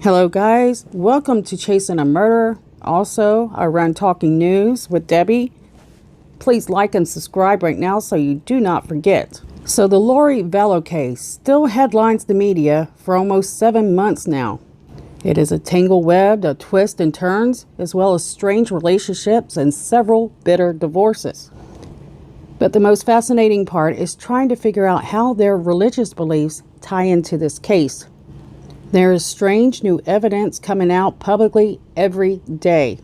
Hello guys, welcome to Chasing a Murder. Also, I run Talking News with Debbie. Please like and subscribe right now so you do not forget. So the Lori Vallow case still headlines the media for almost 7 months now. It is a tangled web of twists and turns, as well as strange relationships and several bitter divorces. But the most fascinating part is trying to figure out how their religious beliefs tie into this case. There is strange new evidence coming out publicly every day.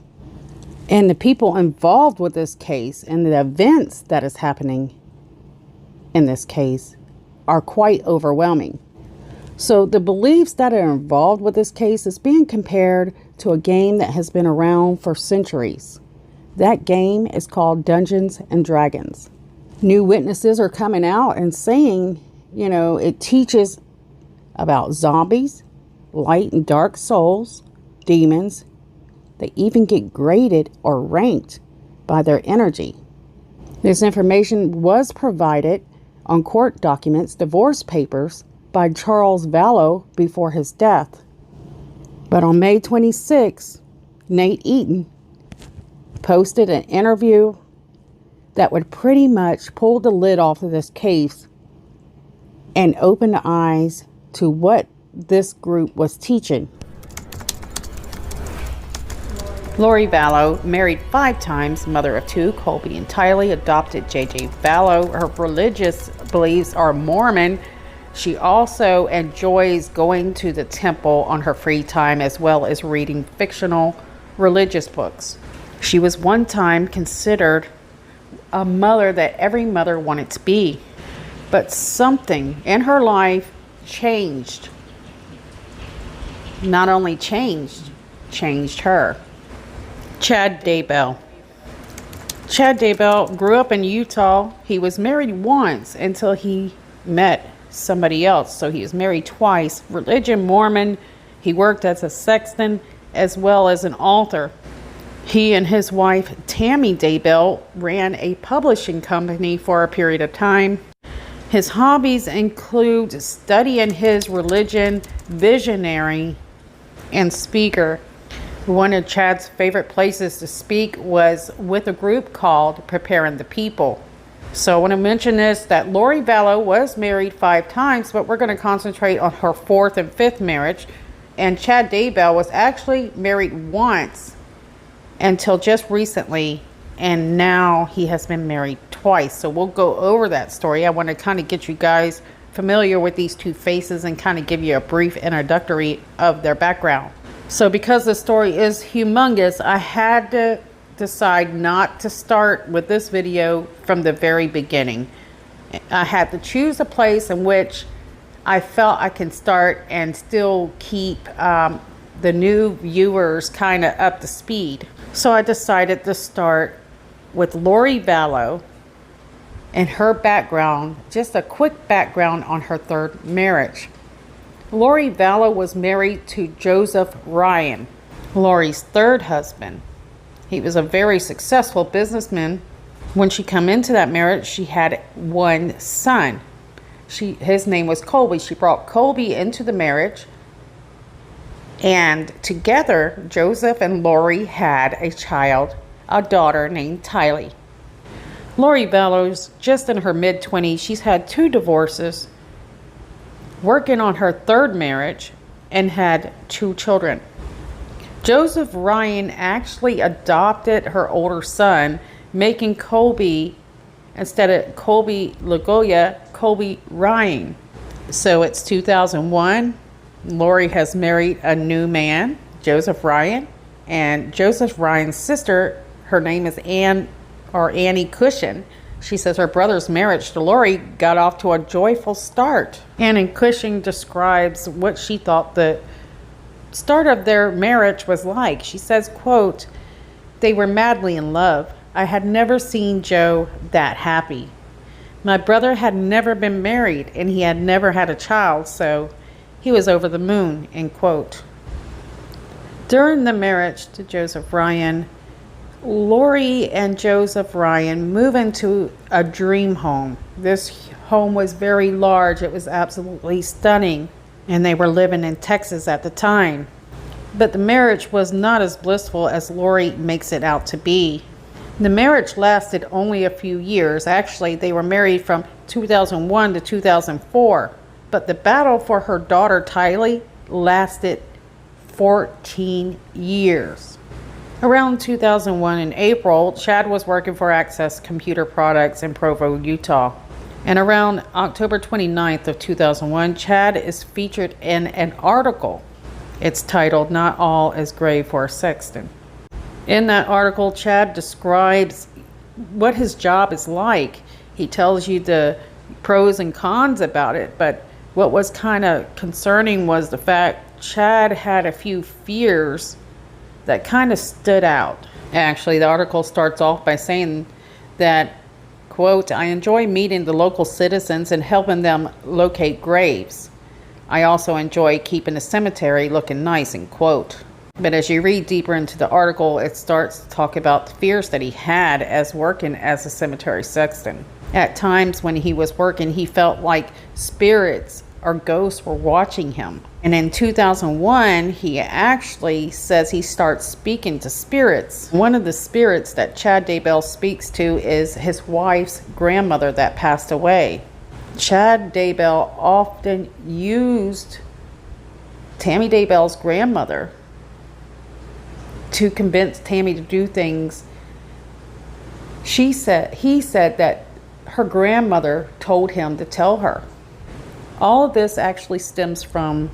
And the people involved with this case and the events that is happening in this case are quite overwhelming. So the beliefs that are involved with this case is being compared to a game that has been around for centuries. That game is called Dungeons and Dragons. New witnesses are coming out and saying, it teaches about zombies, light and dark souls, demons. They even get graded or ranked by their energy. This information was provided on court documents, divorce papers, by Charles Vallow before his death. But on May 26, Nate Eaton posted an interview that would pretty much pull the lid off of this case and open the eyes to what this group was teaching. Lori Vallow, married 5 times, mother of 2, Colby and Tylee, adopted J.J. Vallow. Her religious beliefs are Mormon. She also enjoys going to the temple on her free time, as well as reading fictional religious books. She was one time considered a mother that every mother wanted to be. But something in her life changed. Not only changed her. Chad Daybell. Chad Daybell grew up in Utah. He was married once until he met somebody else. So he was married twice. Religion Mormon. He worked as a sexton as well as an altar. He and his wife Tammy Daybell ran a publishing company for a period of time. His hobbies include studying his religion, visionary, and speaker. One of Chad's favorite places to speak was with a group called Preparing the People. So I want to mention this, that Lori Vallow was married 5 times, but we're going to concentrate on her 4th and 5th marriage. And Chad Daybell was actually married once until just recently, and now he has been married twice. So we'll go over that story. I want to kind of get you guys familiar with these 2 faces and kind of give you a brief introductory of their background. So because the story is humongous, I had to decide not to start with this video from the very beginning. I had to choose a place in which I felt I can start and still keep the new viewers kind of up to speed. So I decided to start with Lori Vallow and her background, just a quick background on her 3rd marriage. Lori Vallow was married to Joseph Ryan, Lori's 3rd husband. He was a very successful businessman. When she came into that marriage, she had 1 son. His name was Colby. She brought Colby into the marriage. And together, Joseph and Lori had a daughter named Tylee. Lori Vallow's just in her mid-20s. She's had 2 divorces, working on her 3rd marriage, and had 2 children. Joseph Ryan actually adopted her older son, making Colby, instead of Colby Lagoya, Colby Ryan. So it's 2001. Lori has married a new man, Joseph Ryan, and Joseph Ryan's sister, her name is Annie Cushion. She says her brother's marriage to Lori got off to a joyful start. Annie Cushing describes what she thought the start of their marriage was like. She says, quote, "They were madly in love. I had never seen Joe that happy. My brother had never been married and he had never had a child, so he was over the moon," end quote. During the marriage to Joseph Ryan, Lori and Joseph Ryan move into a dream home. This home was very large. It was absolutely stunning. And they were living in Texas at the time. But the marriage was not as blissful as Lori makes it out to be. The marriage lasted only a few years. Actually, they were married from 2001 to 2004. But the battle for her daughter Tylee lasted 14 years. Around 2001 in April, Chad was working for Access Computer Products in Provo, Utah. And around October 29th of 2001, Chad is featured in an article. It's titled, "Not All is Gray for a Sexton." In that article, Chad describes what his job is like. He tells you the pros and cons about it, but what was kind of concerning was the fact Chad had a few fears that kind of stood out. Actually, the article starts off by saying that, quote, "I enjoy meeting the local citizens and helping them locate graves. I also enjoy keeping the cemetery looking nice," end quote. But as you read deeper into the article, it starts to talk about the fears that he had as working as a cemetery sexton. At times when he was working, he felt like spirits or ghosts were watching him. And in 2001, he actually says he starts speaking to spirits. One of the spirits that Chad Daybell speaks to is his wife's grandmother that passed away. Chad Daybell often used Tammy Daybell's grandmother to convince Tammy to do things. He said that her grandmother told him to tell her. All of this actually stems from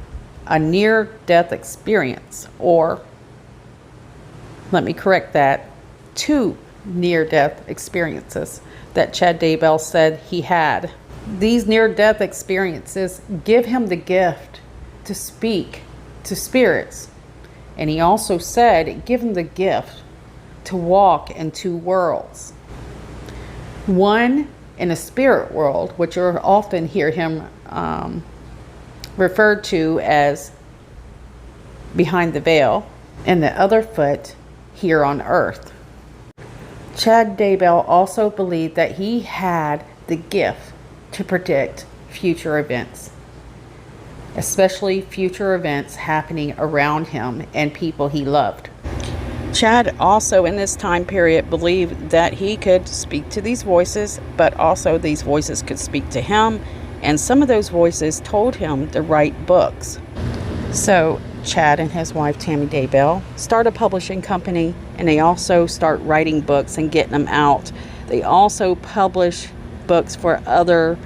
a near-death experience, or let me correct that, 2 near-death experiences that Chad Daybell said he had. These near-death experiences give him the gift to speak to spirits. And he also said, give him the gift to walk in 2 worlds. One in a spirit world, which you'll often hear him referred to as behind the veil, and the other foot here on earth. Chad Daybell also believed that he had the gift to predict future events, especially future events happening around him and people he loved. Chad also in this time period believed that he could speak to these voices, but also these voices could speak to him, and some of those voices told him to write books. So Chad and his wife Tammy Daybell start a publishing company, and they also start writing books and getting them out. They also publish books for other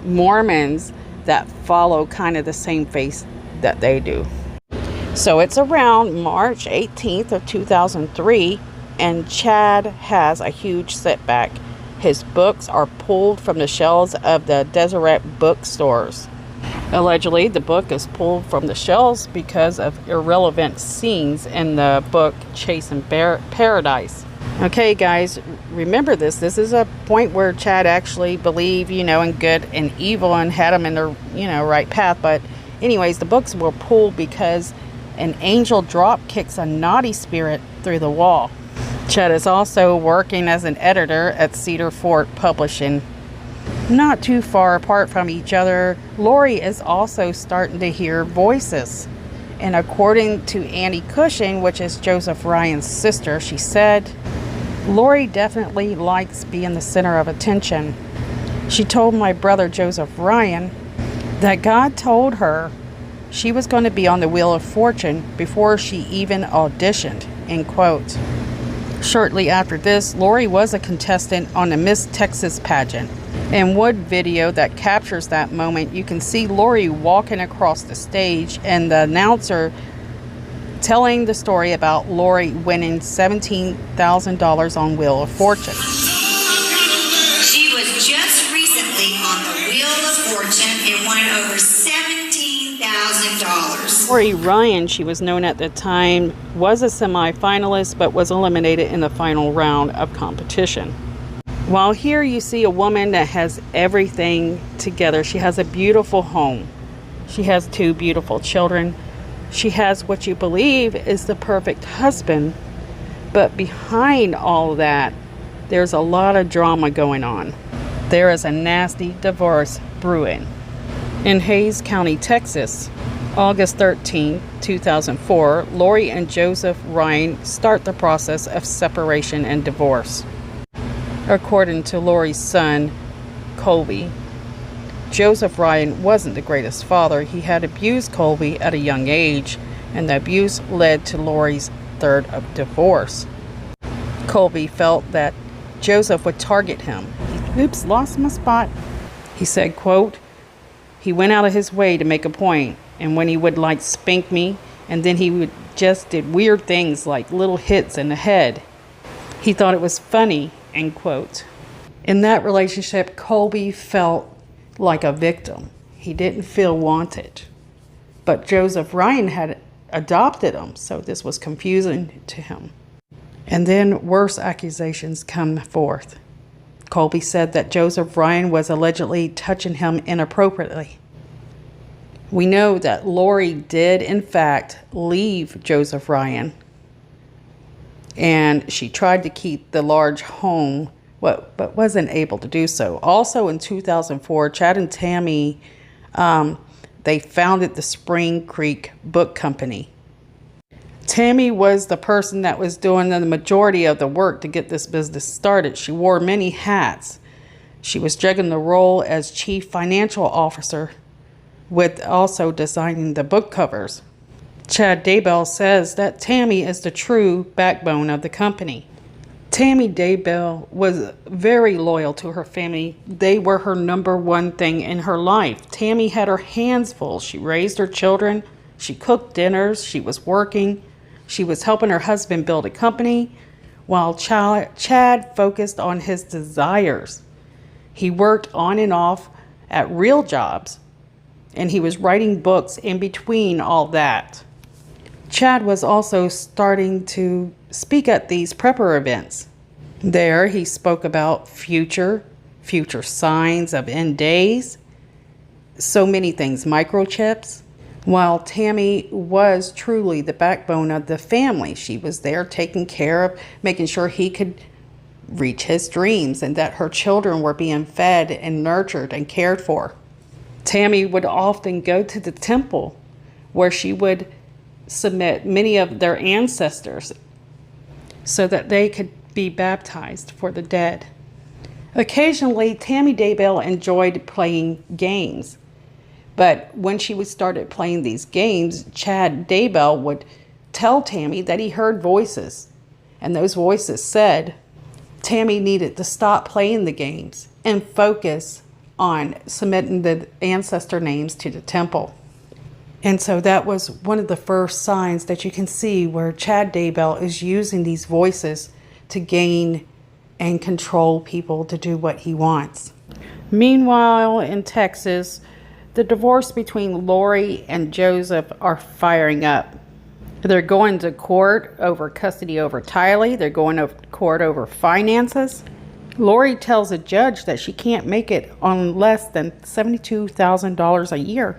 Mormons that follow kind of the same faith that they do. So it's around March 18th of 2003, and Chad has a huge setback. His books are pulled from the shelves of the Deseret bookstores. Allegedly, the book is pulled from the shelves because of irrelevant scenes in the book Chasing Paradise. Okay, guys, remember this. This is a point where Chad actually believed, in good and evil and had him in the, right path. But anyways, the books were pulled because an angel drop kicks a naughty spirit through the wall. Chad is also working as an editor at Cedar Fort Publishing. Not too far apart from each other, Lori is also starting to hear voices. And according to Annie Cushing, which is Joseph Ryan's sister, she said, Lori definitely likes being the center of attention. She told my brother Joseph Ryan that God told her she was going to be on the Wheel of Fortune before she even auditioned, end quote. Shortly after this, Lori was a contestant on the Miss Texas pageant. In one video that captures that moment, you can see Lori walking across the stage and the announcer telling the story about Lori winning $17,000 on Wheel of Fortune. She was just recently on the Wheel of Fortune and won over $17,000. Lori Ryan, she was known at the time, was a semi-finalist but was eliminated in the final round of competition. While here you see a woman that has everything together. She has a beautiful home. She has 2 beautiful children. She has what you believe is the perfect husband. But behind all that, there's a lot of drama going on. There is a nasty divorce brewing. In Hays County, Texas, August 13, 2004, Lori and Joseph Ryan start the process of separation and divorce. According to Lori's son, Colby, Joseph Ryan wasn't the greatest father. He had abused Colby at a young age, and the abuse led to Lori's third of divorce. Colby felt that Joseph would target him. Oops, lost my spot. He said, quote, "He went out of his way to make a point, and when he would like spank me, and then he would just did weird things like little hits in the head. He thought it was funny," end quote. In that relationship, Colby felt like a victim. He didn't feel wanted. But Joseph Ryan had adopted him, so this was confusing to him. And then worse accusations come forth. Colby said that Joseph Ryan was allegedly touching him inappropriately. We know that Lori did, in fact, leave Joseph Ryan, and she tried to keep the large home, but wasn't able to do so. Also in 2004, Chad and Tammy, they founded the Spring Creek Book Company. Tammy was the person that was doing the majority of the work to get this business started. She wore many hats. She was juggling the role as chief financial officer with also designing the book covers. Chad Daybell says that Tammy is the true backbone of the company. Tammy Daybell was very loyal to her family. They were her number one thing in her life. Tammy had her hands full. She raised her children. She cooked dinners. She was working. She was helping her husband build a company, while Chad focused on his desires. He worked on and off at real jobs, and he was writing books in between all that. Chad was also starting to speak at these prepper events. There, he spoke about future signs of end days, so many things, microchips. While Tammy was truly the backbone of the family, she was there taking care of, making sure he could reach his dreams and that her children were being fed and nurtured and cared for. Tammy would often go to the temple where she would submit many of their ancestors so that they could be baptized for the dead. Occasionally, Tammy Daybell enjoyed playing games. But when she started playing these games, Chad Daybell would tell Tammy that he heard voices. And those voices said Tammy needed to stop playing the games and focus on submitting the ancestor names to the temple. And so that was one of the first signs that you can see where Chad Daybell is using these voices to gain and control people to do what he wants. Meanwhile, in Texas, the divorce between Lori and Joseph are firing up. They're going to court over custody over Tylee. They're going to court over finances. Lori tells a judge that she can't make it on less than $72,000 a year.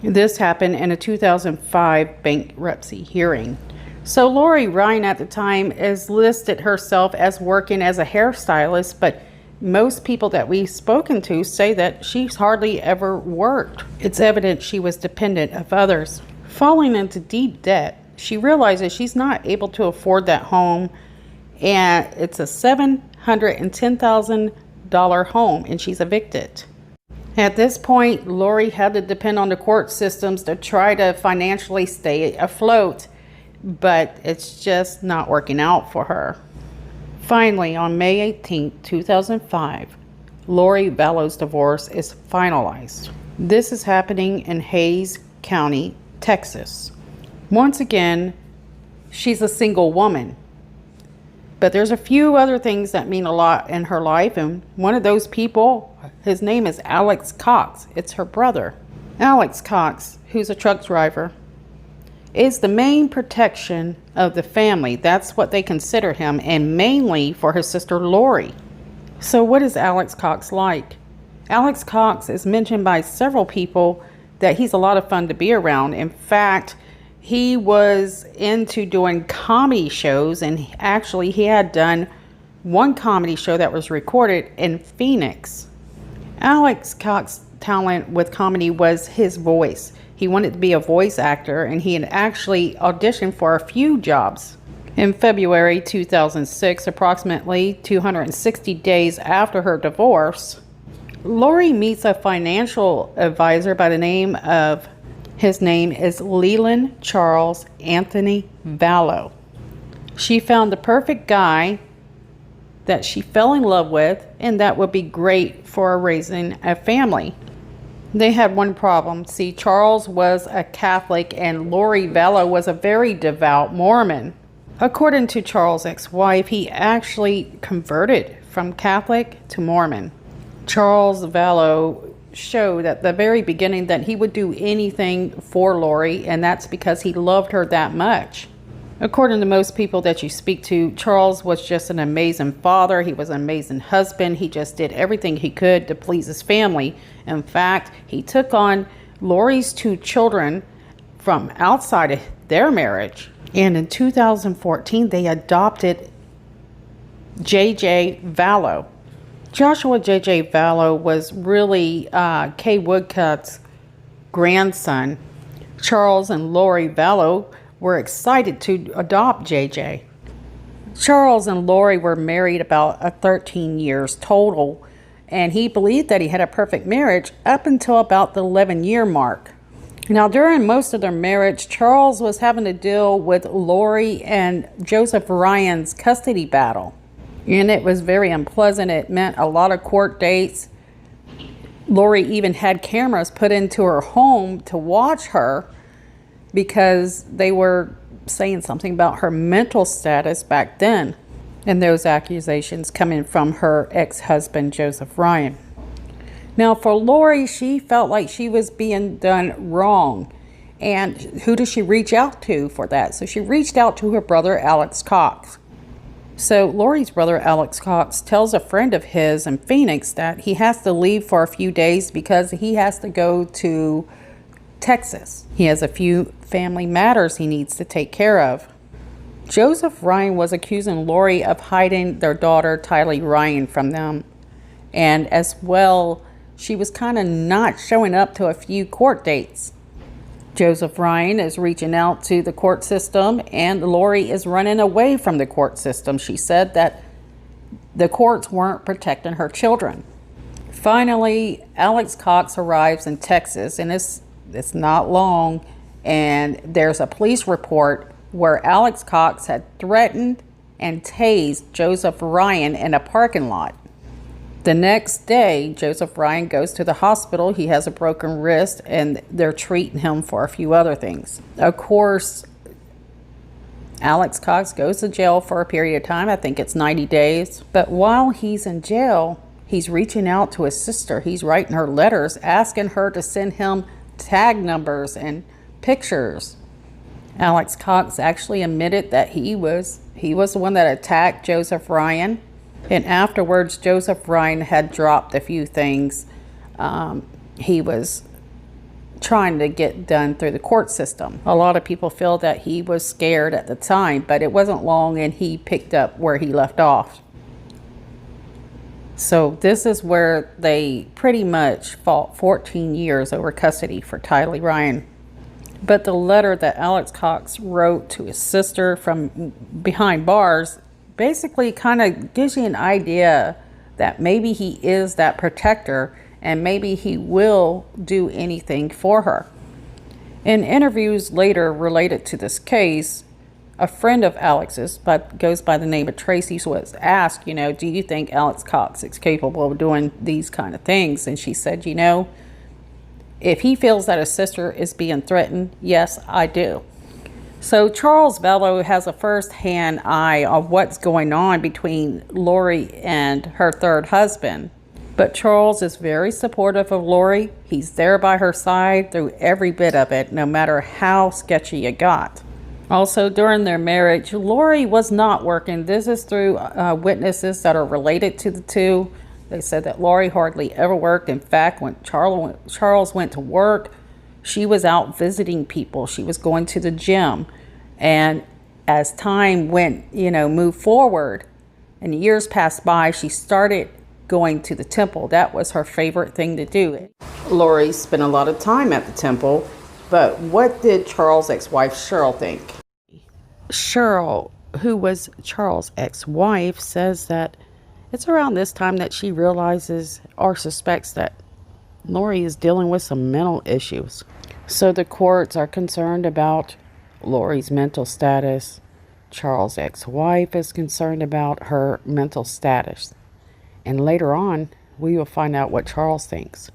This happened in a 2005 bankruptcy hearing. So Lori Ryan at the time has listed herself as working as a hairstylist, but most people that we've spoken to say that she's hardly ever worked. It's evident she was dependent of others. Falling into deep debt, she realizes she's not able to afford that home, and it's a $710,000 home, and she's evicted. At this point, Lori had to depend on the court systems to try to financially stay afloat, but it's just not working out for her. Finally, on May 18, 2005, Lori Vallow's divorce is finalized. This is happening in Hays County, Texas. Once again, she's a single woman. But there's a few other things that mean a lot in her life, and one of those people, his name is Alex Cox. It's her brother. Alex Cox, who's a truck driver, is the main protection of the family. That's what they consider him, and mainly for his sister Lori. So what is Alex Cox like? Alex Cox is mentioned by several people that he's a lot of fun to be around. In fact, he was into doing comedy shows, and actually he had done one comedy show that was recorded in Phoenix. Alex Cox's talent with comedy was his voice. He wanted to be a voice actor, and he had actually auditioned for a few jobs. In February 2006, approximately 260 days after her divorce, Lori meets a financial advisor by the name of, his name is Leland Charles Anthony Vallow. She found the perfect guy that she fell in love with, and that would be great for raising a family. They had one problem. See, Charles was a Catholic and Lori Vallow was a very devout Mormon. According to Charles' ex-wife, he actually converted from Catholic to Mormon. Charles Vallow showed at the very beginning that he would do anything for Lori, and that's because he loved her that much. According to most people that you speak to, Charles was just an amazing father. He was an amazing husband. He just did everything he could to please his family. In fact, he took on Lori's 2 children from outside of their marriage. And in 2014, they adopted J.J. Vallow. Joshua J.J. Vallow was really Kay Woodcut's grandson. Charles and Lori Vallow were excited to adopt JJ. Charles and Lori were married about 13 years total, and he believed that he had a perfect marriage up until about the 11-year mark. Now, during most of their marriage, Charles was having to deal with Lori and Joseph Ryan's custody battle, and it was very unpleasant. It meant a lot of court dates. Lori even had cameras put into her home to watch her, because they were saying something about her mental status back then, and those accusations coming from her ex-husband, Joseph Ryan. Now, for Lori, she felt like she was being done wrong, and who does she reach out to for that? So she reached out to her brother, Alex Cox. So Lori's brother, Alex Cox, tells a friend of his in Phoenix that he has to leave for a few days because he has to go to Texas. He has a few family matters he needs to take care of. Joseph Ryan was accusing Lori of hiding their daughter, Tylee Ryan, from them. And as well, she was kind of not showing up to a few court dates. Joseph Ryan is reaching out to the court system, and Lori is running away from the court system. She said that the courts weren't protecting her children. Finally, Alex Cox arrives in Texas, and it's not long, and there's a police report where Alex Cox had threatened and tased Joseph Ryan in a parking lot. The next day, Joseph Ryan goes to the hospital. He has a broken wrist, and they're treating him for a few other things. Of course, Alex Cox goes to jail for a period of time. I think it's 90 days. But while he's in jail, he's reaching out to his sister. He's writing her letters, asking her to send him tag numbers and pictures. Alex Cox actually admitted that he was the one that attacked Joseph Ryan, and afterwards Joseph Ryan had dropped a few things he was trying to get done through the court system. A lot of people feel that he was scared at the time, but it wasn't long and he picked up where he left off. So this is where they pretty much fought 14 years over custody for Tylee Ryan. But the letter that Alex Cox wrote to his sister from behind bars basically kind of gives you an idea that maybe he is that protector and maybe he will do anything for her. In interviews later related to this case, a friend of Alex's, but goes by the name of Tracy, was asked, do you think Alex Cox is capable of doing these kind of things? And she said, if he feels that his sister is being threatened, yes, I do. So Charles Vallow has a first-hand eye on what's going on between Lori and her third husband. But Charles is very supportive of Lori. He's there by her side through every bit of it, no matter how sketchy it got. Also, during their marriage, Lori was not working. This is through witnesses that are related to the two. They said that Lori hardly ever worked. In fact, when Charles went to work, she was out visiting people. She was going to the gym. And as time moved forward and years passed by, she started going to the temple. That was her favorite thing to do. Lori spent a lot of time at the temple, But what did Charles' ex-wife Cheryl think? Cheryl, who was Charles' ex-wife, says that it's around this time that she realizes or suspects that Lori is dealing with some mental issues. So the courts are concerned about Lori's mental status. Charles' ex-wife is concerned about her mental status. And later on, we will find out what Charles thinks.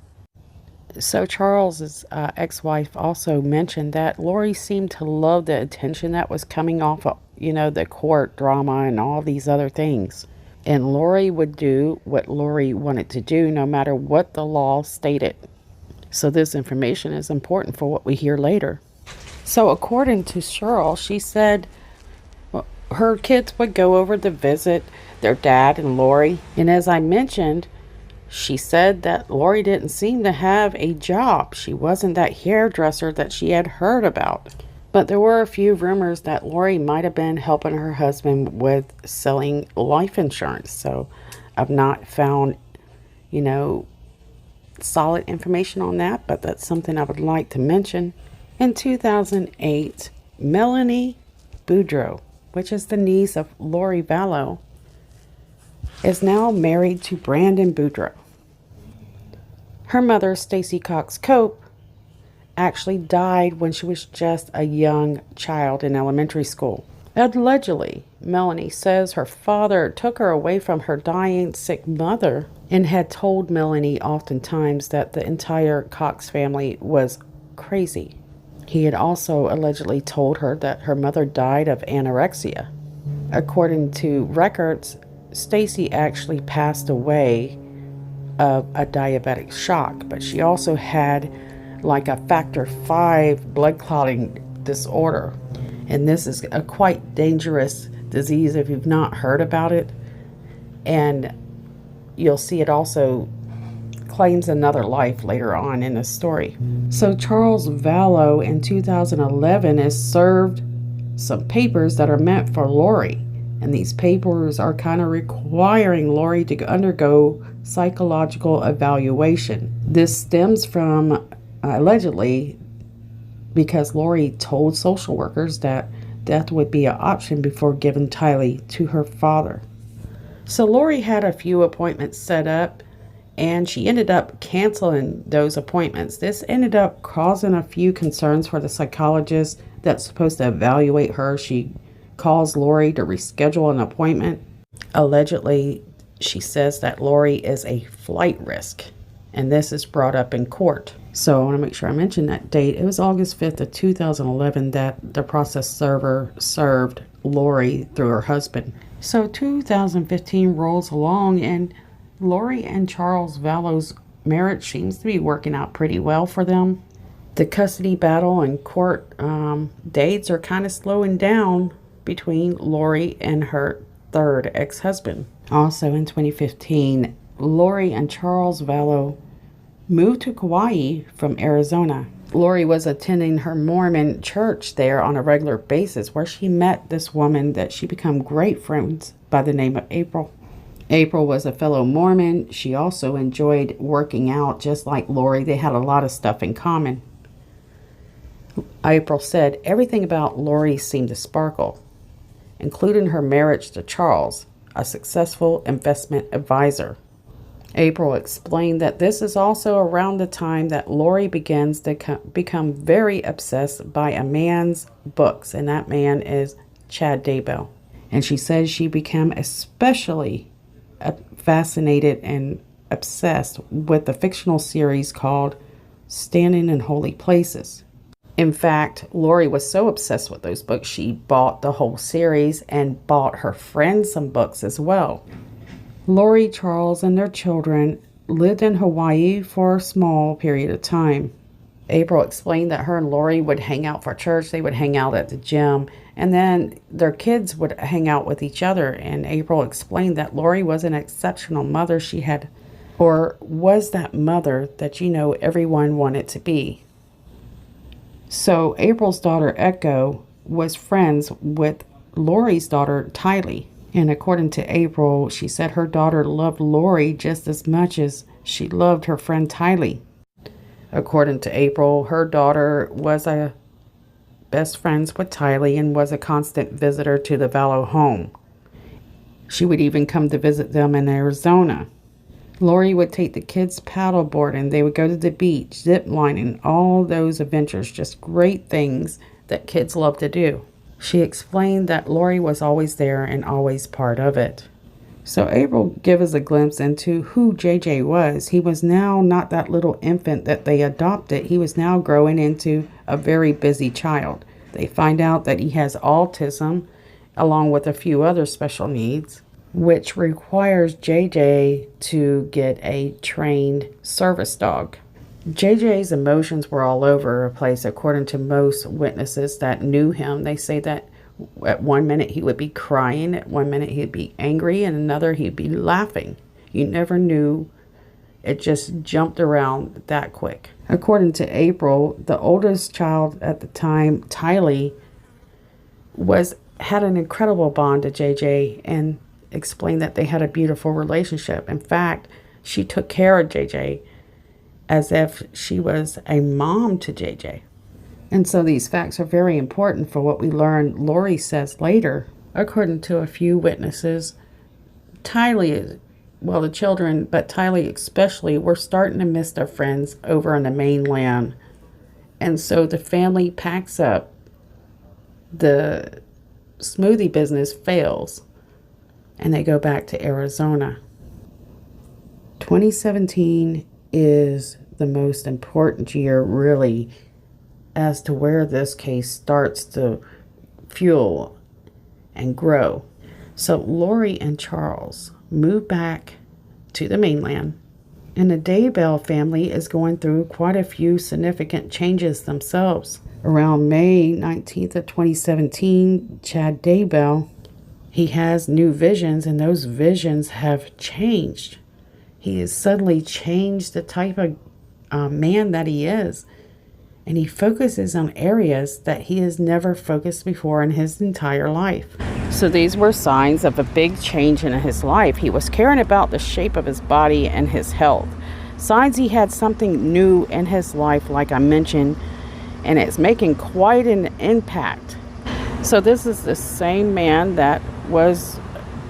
So Charles's ex-wife also mentioned that Lori seemed to love the attention that was coming off of, the court drama and all these other things. And Lori would do what Lori wanted to do no matter what the law stated. So this information is important for what we hear later. So according to Cheryl, she said her kids would go over to visit their dad and Lori. And as I mentioned, she said that Lori didn't seem to have a job. She wasn't that hairdresser that she had heard about. But there were a few rumors that Lori might have been helping her husband with selling life insurance. So I've not found, solid information on that, but that's something I would like to mention. In 2008, Melanie Boudreaux, which is the niece of Lori Vallow, is now married to Brandon Boudreaux. Her mother, Stacy Cox Cope, actually died when she was just a young child in elementary school. Allegedly, Melanie says her father took her away from her dying, sick mother and had told Melanie oftentimes that the entire Cox family was crazy. He had also allegedly told her that her mother died of anorexia. According to records, Stacy actually passed away of a diabetic shock, but she also had like a factor 5 blood clotting disorder. And this is a quite dangerous disease if you've not heard about it. And you'll see it also claims another life later on in the story. So Charles Vallow in 2011 is served some papers that are meant for Lori. And these papers are kind of requiring Lori to undergo psychological evaluation. This stems from allegedly because Lori told social workers that death would be an option before giving Tylee to her father. So Lori had a few appointments set up and she ended up canceling those appointments. This ended up causing a few concerns for the psychologist that's supposed to evaluate her. She calls Lori to reschedule an appointment. Allegedly, she says that Lori is a flight risk, and this is brought up in court. So I want to make sure I mention that date. It was August 5th of 2011 that the process server served Lori through her husband. So 2015 rolls along, and Lori and Charles Vallow's marriage seems to be working out pretty well for them. The custody battle and court dates are kind of slowing down between Lori and her third ex-husband. Also in 2015, Lori and Charles Vallow moved to Kauai from Arizona. Lori was attending her Mormon church there on a regular basis, where she met this woman that she became great friends by the name of April. April was a fellow Mormon. She also enjoyed working out just like Lori. They had a lot of stuff in common. April said everything about Lori seemed to sparkle, including her marriage to Charles, a successful investment advisor. April explained that this is also around the time that Lori begins to become very obsessed by a man's books, and that man is Chad Daybell. And she says she became especially fascinated and obsessed with the fictional series called Standing in Holy Places. In fact, Lori was so obsessed with those books, she bought the whole series and bought her friends some books as well. Lori, Charles, and their children lived in Hawaii for a small period of time. April explained that her and Lori would hang out for church. They would hang out at the gym, and then their kids would hang out with each other. And April explained that Lori was an exceptional mother. She had, or was that mother that everyone wanted to be. So April's daughter, Echo, was friends with Lori's daughter, Tylee. And according to April, she said her daughter loved Lori just as much as she loved her friend Tylee. According to April, her daughter was a best friends with Tylee and was a constant visitor to the Vallow home. She would even come to visit them in Arizona. Lori would take the kids paddleboard and they would go to the beach, zip lining, all those adventures, just great things that kids love to do. She explained that Lori was always there and always part of it. So April gave us a glimpse into who JJ was. He was now not that little infant that they adopted. He was now growing into a very busy child. They find out that he has autism along with a few other special needs, which requires JJ to get a trained service dog. JJ's emotions were all over the place, according to most witnesses that knew him. They say that at one minute he would be crying, at one minute he'd be angry, and another he'd be laughing. You never knew. It just jumped around that quick. According to April, the oldest child at the time, Tylee, had an incredible bond to JJ and explained that they had a beautiful relationship. In fact, she took care of JJ as if she was a mom to JJ. And so these facts are very important for what we learn. Lori says later, according to a few witnesses, the children, but Tylee especially, were starting to miss their friends over on the mainland. And so the family packs up. The smoothie business fails, and they go back to Arizona. 2017 is the most important year, really, as to where this case starts to fuel and grow. So Lori and Charles move back to the mainland, and the Daybell family is going through quite a few significant changes themselves. Around May 19th of 2017, Chad Daybell, he has new visions, and those visions have changed. He has suddenly changed the type of man that he is. And he focuses on areas that he has never focused before in his entire life. So these were signs of a big change in his life. He was caring about the shape of his body and his health. Signs he had something new in his life, like I mentioned, and it's making quite an impact. So this is the same man that was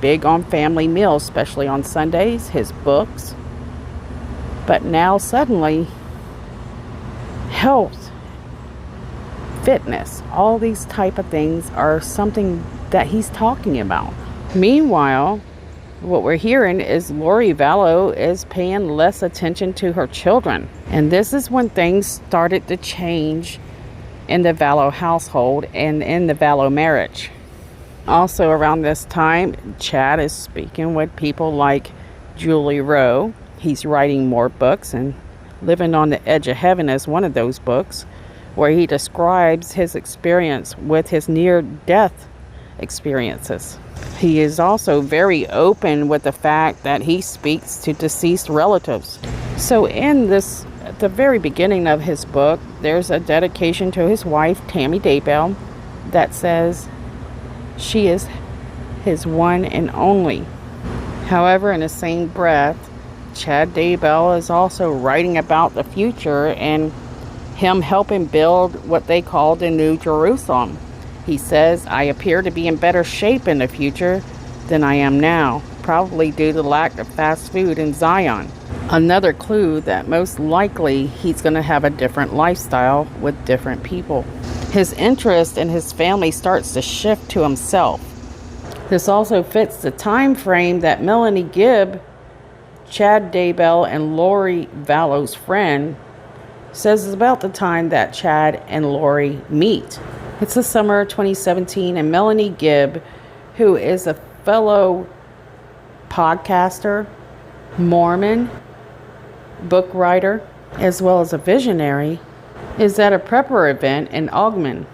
big on family meals, especially on Sundays, his books. But now suddenly, health, fitness, all these type of things are something that he's talking about. Meanwhile, what we're hearing is Lori Vallow is paying less attention to her children. And this is when things started to change in the Vallow household and in the Vallow marriage. Also around this time, Chad is speaking with people like Julie Rowe. He's writing more books, and Living on the Edge of Heaven is one of those books, where he describes his experience with his near-death experiences. He is also very open with the fact that he speaks to deceased relatives. So in this, at the very beginning of his book, there's a dedication to his wife, Tammy Daybell, that says she is his one and only. However, in the same breath, Chad Daybell is also writing about the future and him helping build what they call the New Jerusalem. He says, I appear to be in better shape in the future than I am now, probably due to the lack of fast food in Zion. Another clue that most likely he's going to have a different lifestyle with different people. His interest in his family starts to shift to himself. This also fits the time frame that Melanie Gibb, Chad Daybell and Lori Vallow's friend, says is about the time that Chad and Lori meet. It's the summer of 2017, and Melanie Gibb, who is a fellow podcaster, Mormon, book writer, as well as a visionary, is at a prepper event in Ogden.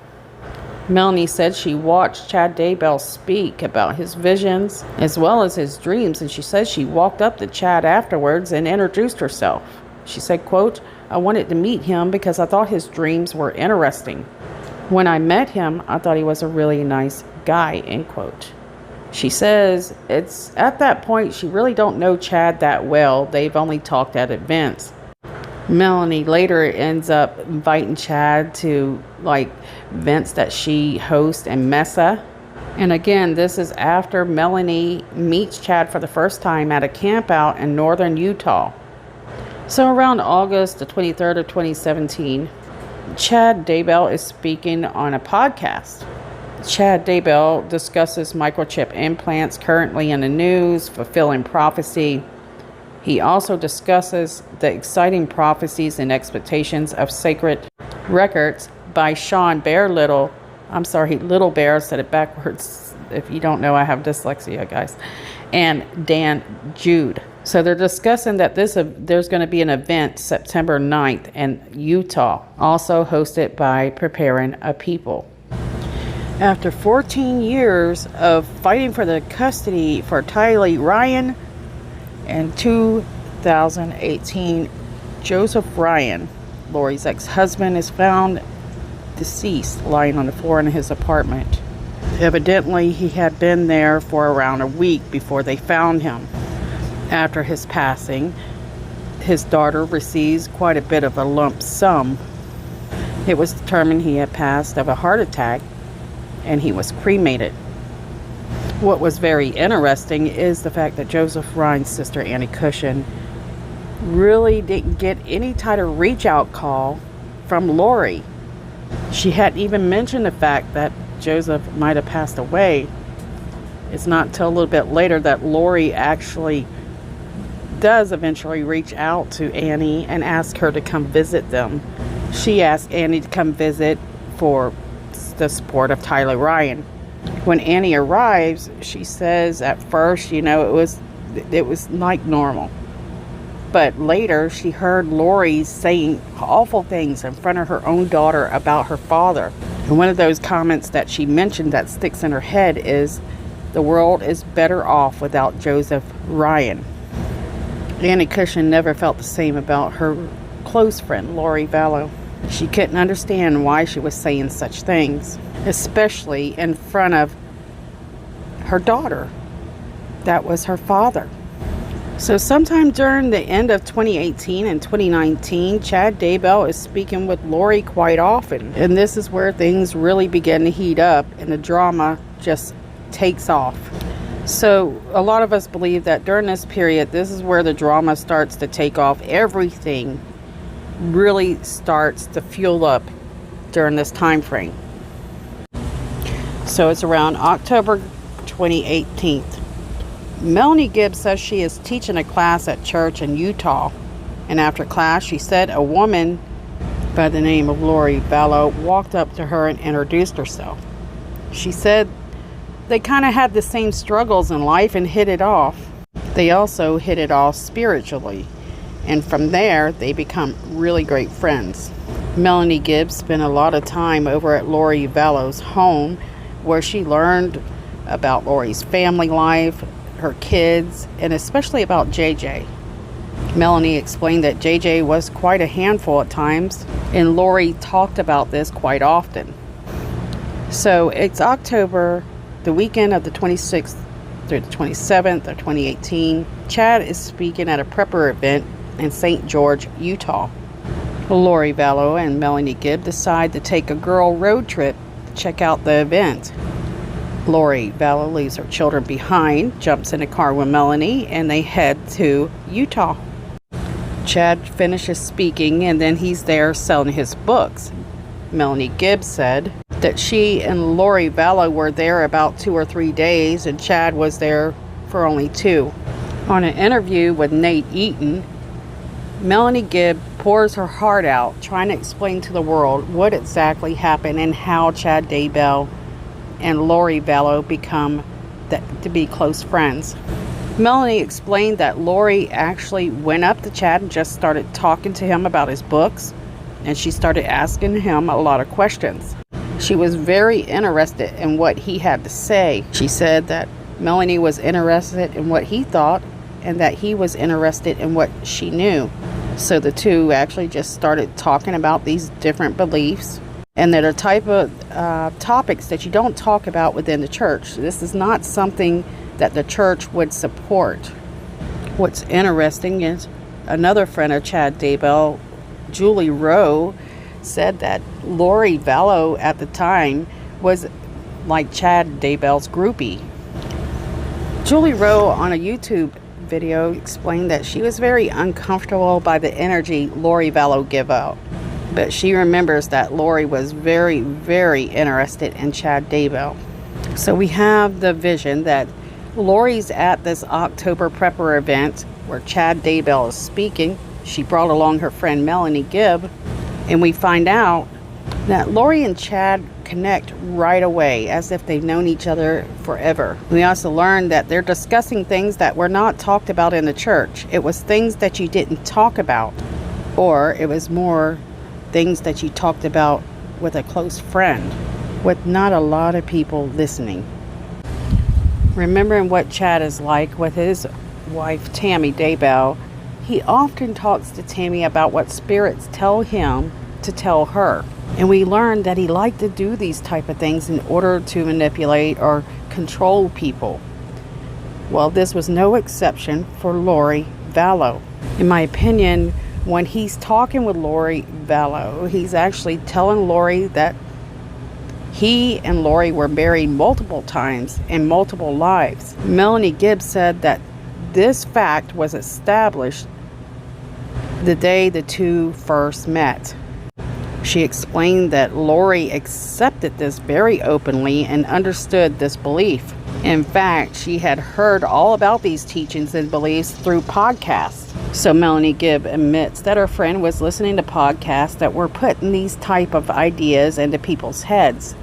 Melanie said she watched Chad Daybell speak about his visions as well as his dreams, and she says she walked up to Chad afterwards and introduced herself. She said, quote, I wanted to meet him because I thought his dreams were interesting. When I met him, I thought he was a really nice guy, end quote. She says it's at that point she really don't know Chad that well. They've only talked at events. Melanie later ends up inviting Chad to like events that she hosts in Mesa. And again, this is after Melanie meets Chad for the first time at a camp out in northern Utah. So around August the 23rd of 2017, Chad Daybell is speaking on a podcast. Chad Daybell discusses microchip implants currently in the news, fulfilling prophecy. He also discusses the exciting prophecies and expectations of sacred records by Sean Bear Little. I'm sorry, Little Bear, said it backwards. If you don't know, I have dyslexia, guys. And Dan Jude. So they're discussing that there's going to be an event September 9th in Utah, also hosted by Preparing a People. After 14 years of fighting for the custody for Tylee Ryan, in 2018, Joseph Ryan, Lori's ex-husband, is found deceased, lying on the floor in his apartment. Evidently, he had been there for around a week before they found him. After his passing, his daughter receives quite a bit of a lump sum. It was determined he had passed of a heart attack, and he was cremated. What was very interesting is the fact that Joseph Ryan's sister, Annie Cushion, really didn't get any type of reach out call from Lori. She hadn't even mentioned the fact that Joseph might have passed away. It's not until a little bit later that Lori actually does eventually reach out to Annie and ask her to come visit them. She asked Annie to come visit for the support of Tylee Ryan. When Annie arrives, she says at first, it was like normal. But later, she heard Lori saying awful things in front of her own daughter about her father. And one of those comments that she mentioned that sticks in her head is, the world is better off without Joseph Ryan. Annie Cushion never felt the same about her close friend, Lori Vallow. She couldn't understand why she was saying such things, especially in front of her daughter. That was her father. So sometime during the end of 2018 and 2019, Chad Daybell is speaking with Lori quite often. And this is where things really begin to heat up and the drama just takes off. So a lot of us believe that during this period, this is where the drama starts to take off. Everything really starts to fuel up during this time frame. So it's around October 2018. Melanie Gibbs says she is teaching a class at church in Utah, and after class she said a woman by the name of Lori Vallow walked up to her and introduced herself. She said they kind of had the same struggles in life and hit it off. They also hit it off spiritually, and from there they become really great friends. Melanie Gibbs spent a lot of time over at Lori Vallow's home, where she learned about Lori's family life, her kids, and especially about JJ. Melanie explained that JJ was quite a handful at times, and Lori talked about this quite often. So it's October, the weekend of the 26th through the 27th of 2018. Chad is speaking at a prepper event in St. George, Utah. Lori Vallow and Melanie Gibb decide to take a girl road trip to check out the event. Lori Vallow leaves her children behind, jumps in a car with Melanie, and they head to Utah. Chad finishes speaking, and then he's there selling his books. Melanie Gibbs said that she and Lori Vallow were there about 2 or 3 days, and Chad was there for only 2. On an interview with Nate Eaton, Melanie Gibb pours her heart out, trying to explain to the world what exactly happened and how Chad Daybell and Lori Vallow become to be close friends. Melanie explained that Lori actually went up to Chad and just started talking to him about his books, and she started asking him a lot of questions. She was very interested in what he had to say. She said that Melanie was interested in what he thought and that he was interested in what she knew. So the two actually just started talking about these different beliefs, and that are type of topics that you don't talk about within the church. This is not something that the church would support. What's interesting is another friend of Chad Daybell Julie Rowe said that Lori Vallow at the time was like Chad Daybell's groupie. Julie Rowe on a YouTube video explained that she was very uncomfortable by the energy Lori Vallow gave out. But she remembers that Lori was very, very interested in Chad Daybell. So we have the vision that Lori's at this October Prepper event where Chad Daybell is speaking. She brought along her friend Melanie Gibb, and we find out that Lori and Chad connect right away as if they've known each other forever. We also learned that they're discussing things that were not talked about in the church. It was things that you didn't talk about, or it was more things that you talked about with a close friend, with not a lot of people listening. Remembering what Chad is like with his wife Tammy Daybell, he often talks to Tammy about what spirits tell him to tell her. And we learned that he liked to do these type of things in order to manipulate or control people. Well, this was no exception for Lori Vallow. In my opinion, when he's talking with Lori Vallow, he's actually telling Lori that he and Lori were married multiple times in multiple lives. Melanie Gibbs said that this fact was established the day the two first met. She explained that Lori accepted this very openly and understood this belief. In fact, she had heard all about these teachings and beliefs through podcasts. So Melanie Gibb admits that her friend was listening to podcasts that were putting these type of ideas into people's heads.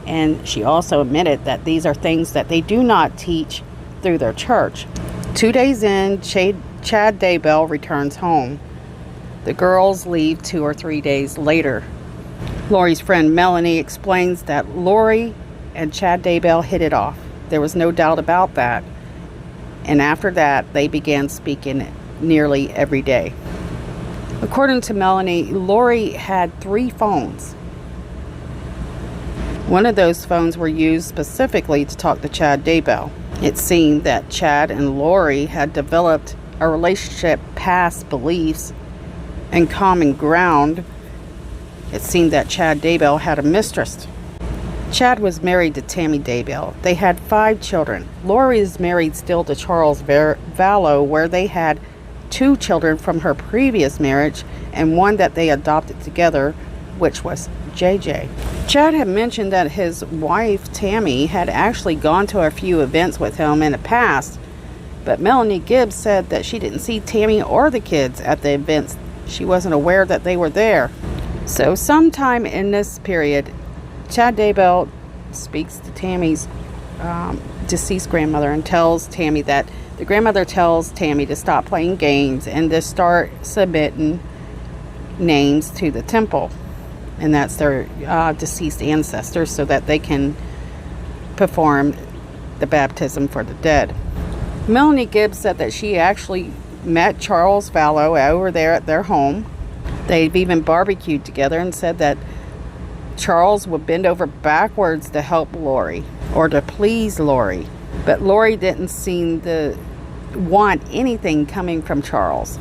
And she also admitted that these are things that they do not teach through their church. 2 days in, Chad Daybell returns home. The girls leave 2 or 3 days later. Lori's friend Melanie explains that Lori and Chad Daybell hit it off. There was no doubt about that. And after that, they began speaking nearly every day. According to Melanie, Lori had 3 phones. One of those phones were used specifically to talk to Chad Daybell. It seemed that Chad and Lori had developed a relationship past beliefs and common ground. It seemed that Chad Daybell had a mistress. Chad was married to Tammy Daybell. They had 5 children. Lori is married still to Charles Vallow, where they had 2 children from her previous marriage and one that they adopted together, which was JJ. Chad had mentioned that his wife Tammy had actually gone to a few events with him in the past, but Melanie Gibbs said that she didn't see Tammy or the kids at the events. She wasn't aware that they were there. So sometime in this period, Chad Daybell speaks to Tammy's deceased grandmother and tells Tammy that the grandmother tells Tammy to stop playing games and to start submitting names to the temple. And that's their deceased ancestors, so that they can perform the baptism for the dead. Melanie Gibbs said that she actually met Charles Vallow over there at their home. They've even barbecued together, and said that Charles would bend over backwards to help Lori or to please Lori. But Lori didn't seem to want anything coming from Charles.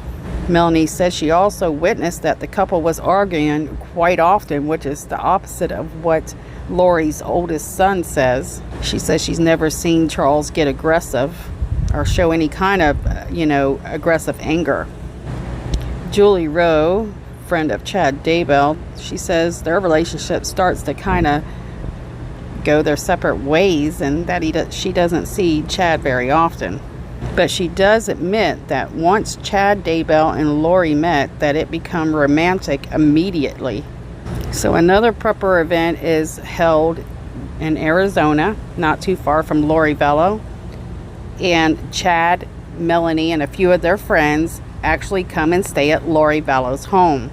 Melanie says she also witnessed that the couple was arguing quite often, which is the opposite of what Lori's oldest son says. She says she's never seen Charles get aggressive or show any kind of, aggressive anger. Julie Rowe, friend of Chad Daybell, she says their relationship starts to kind of go their separate ways, and that she doesn't see Chad very often. But she does admit that once Chad Daybell and Lori met, that it became romantic immediately. So another prepper event is held in Arizona, not too far from Lori Vallow. And Chad, Melanie, and a few of their friends actually come and stay at Lori Vallow's home.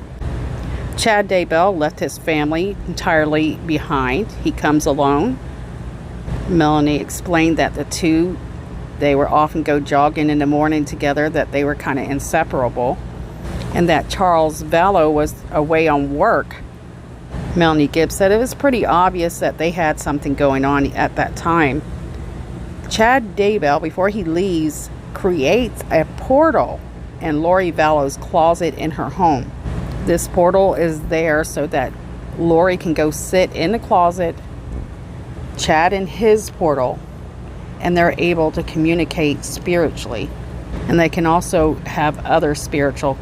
Chad Daybell left his family entirely behind. He comes alone. Melanie explained that the two, they would often go jogging in the morning together, that they were kind of inseparable, and that Charles Vallow was away on work. Melanie Gibbs said it was pretty obvious that they had something going on at that time. Chad Daybell, before he leaves, creates a portal in Lori Vallow's closet in her home. This portal is there so that Lori can go sit in the closet, Chad in his portal, and they're able to communicate spiritually. And they can also have other spiritual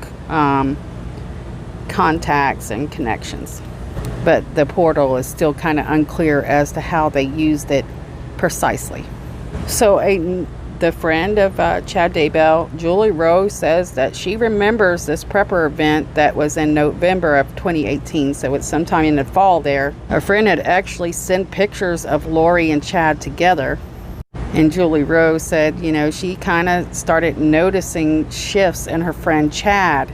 contacts and connections. But the portal is still kind of unclear as to how they used it precisely. So the friend of Chad Daybell, Julie Rowe, says that she remembers this prepper event that was in November of 2018, so it's sometime in the fall there. A friend had actually sent pictures of Lori and Chad together, and Julie Rowe said, you know, she kind of started noticing shifts in her friend Chad.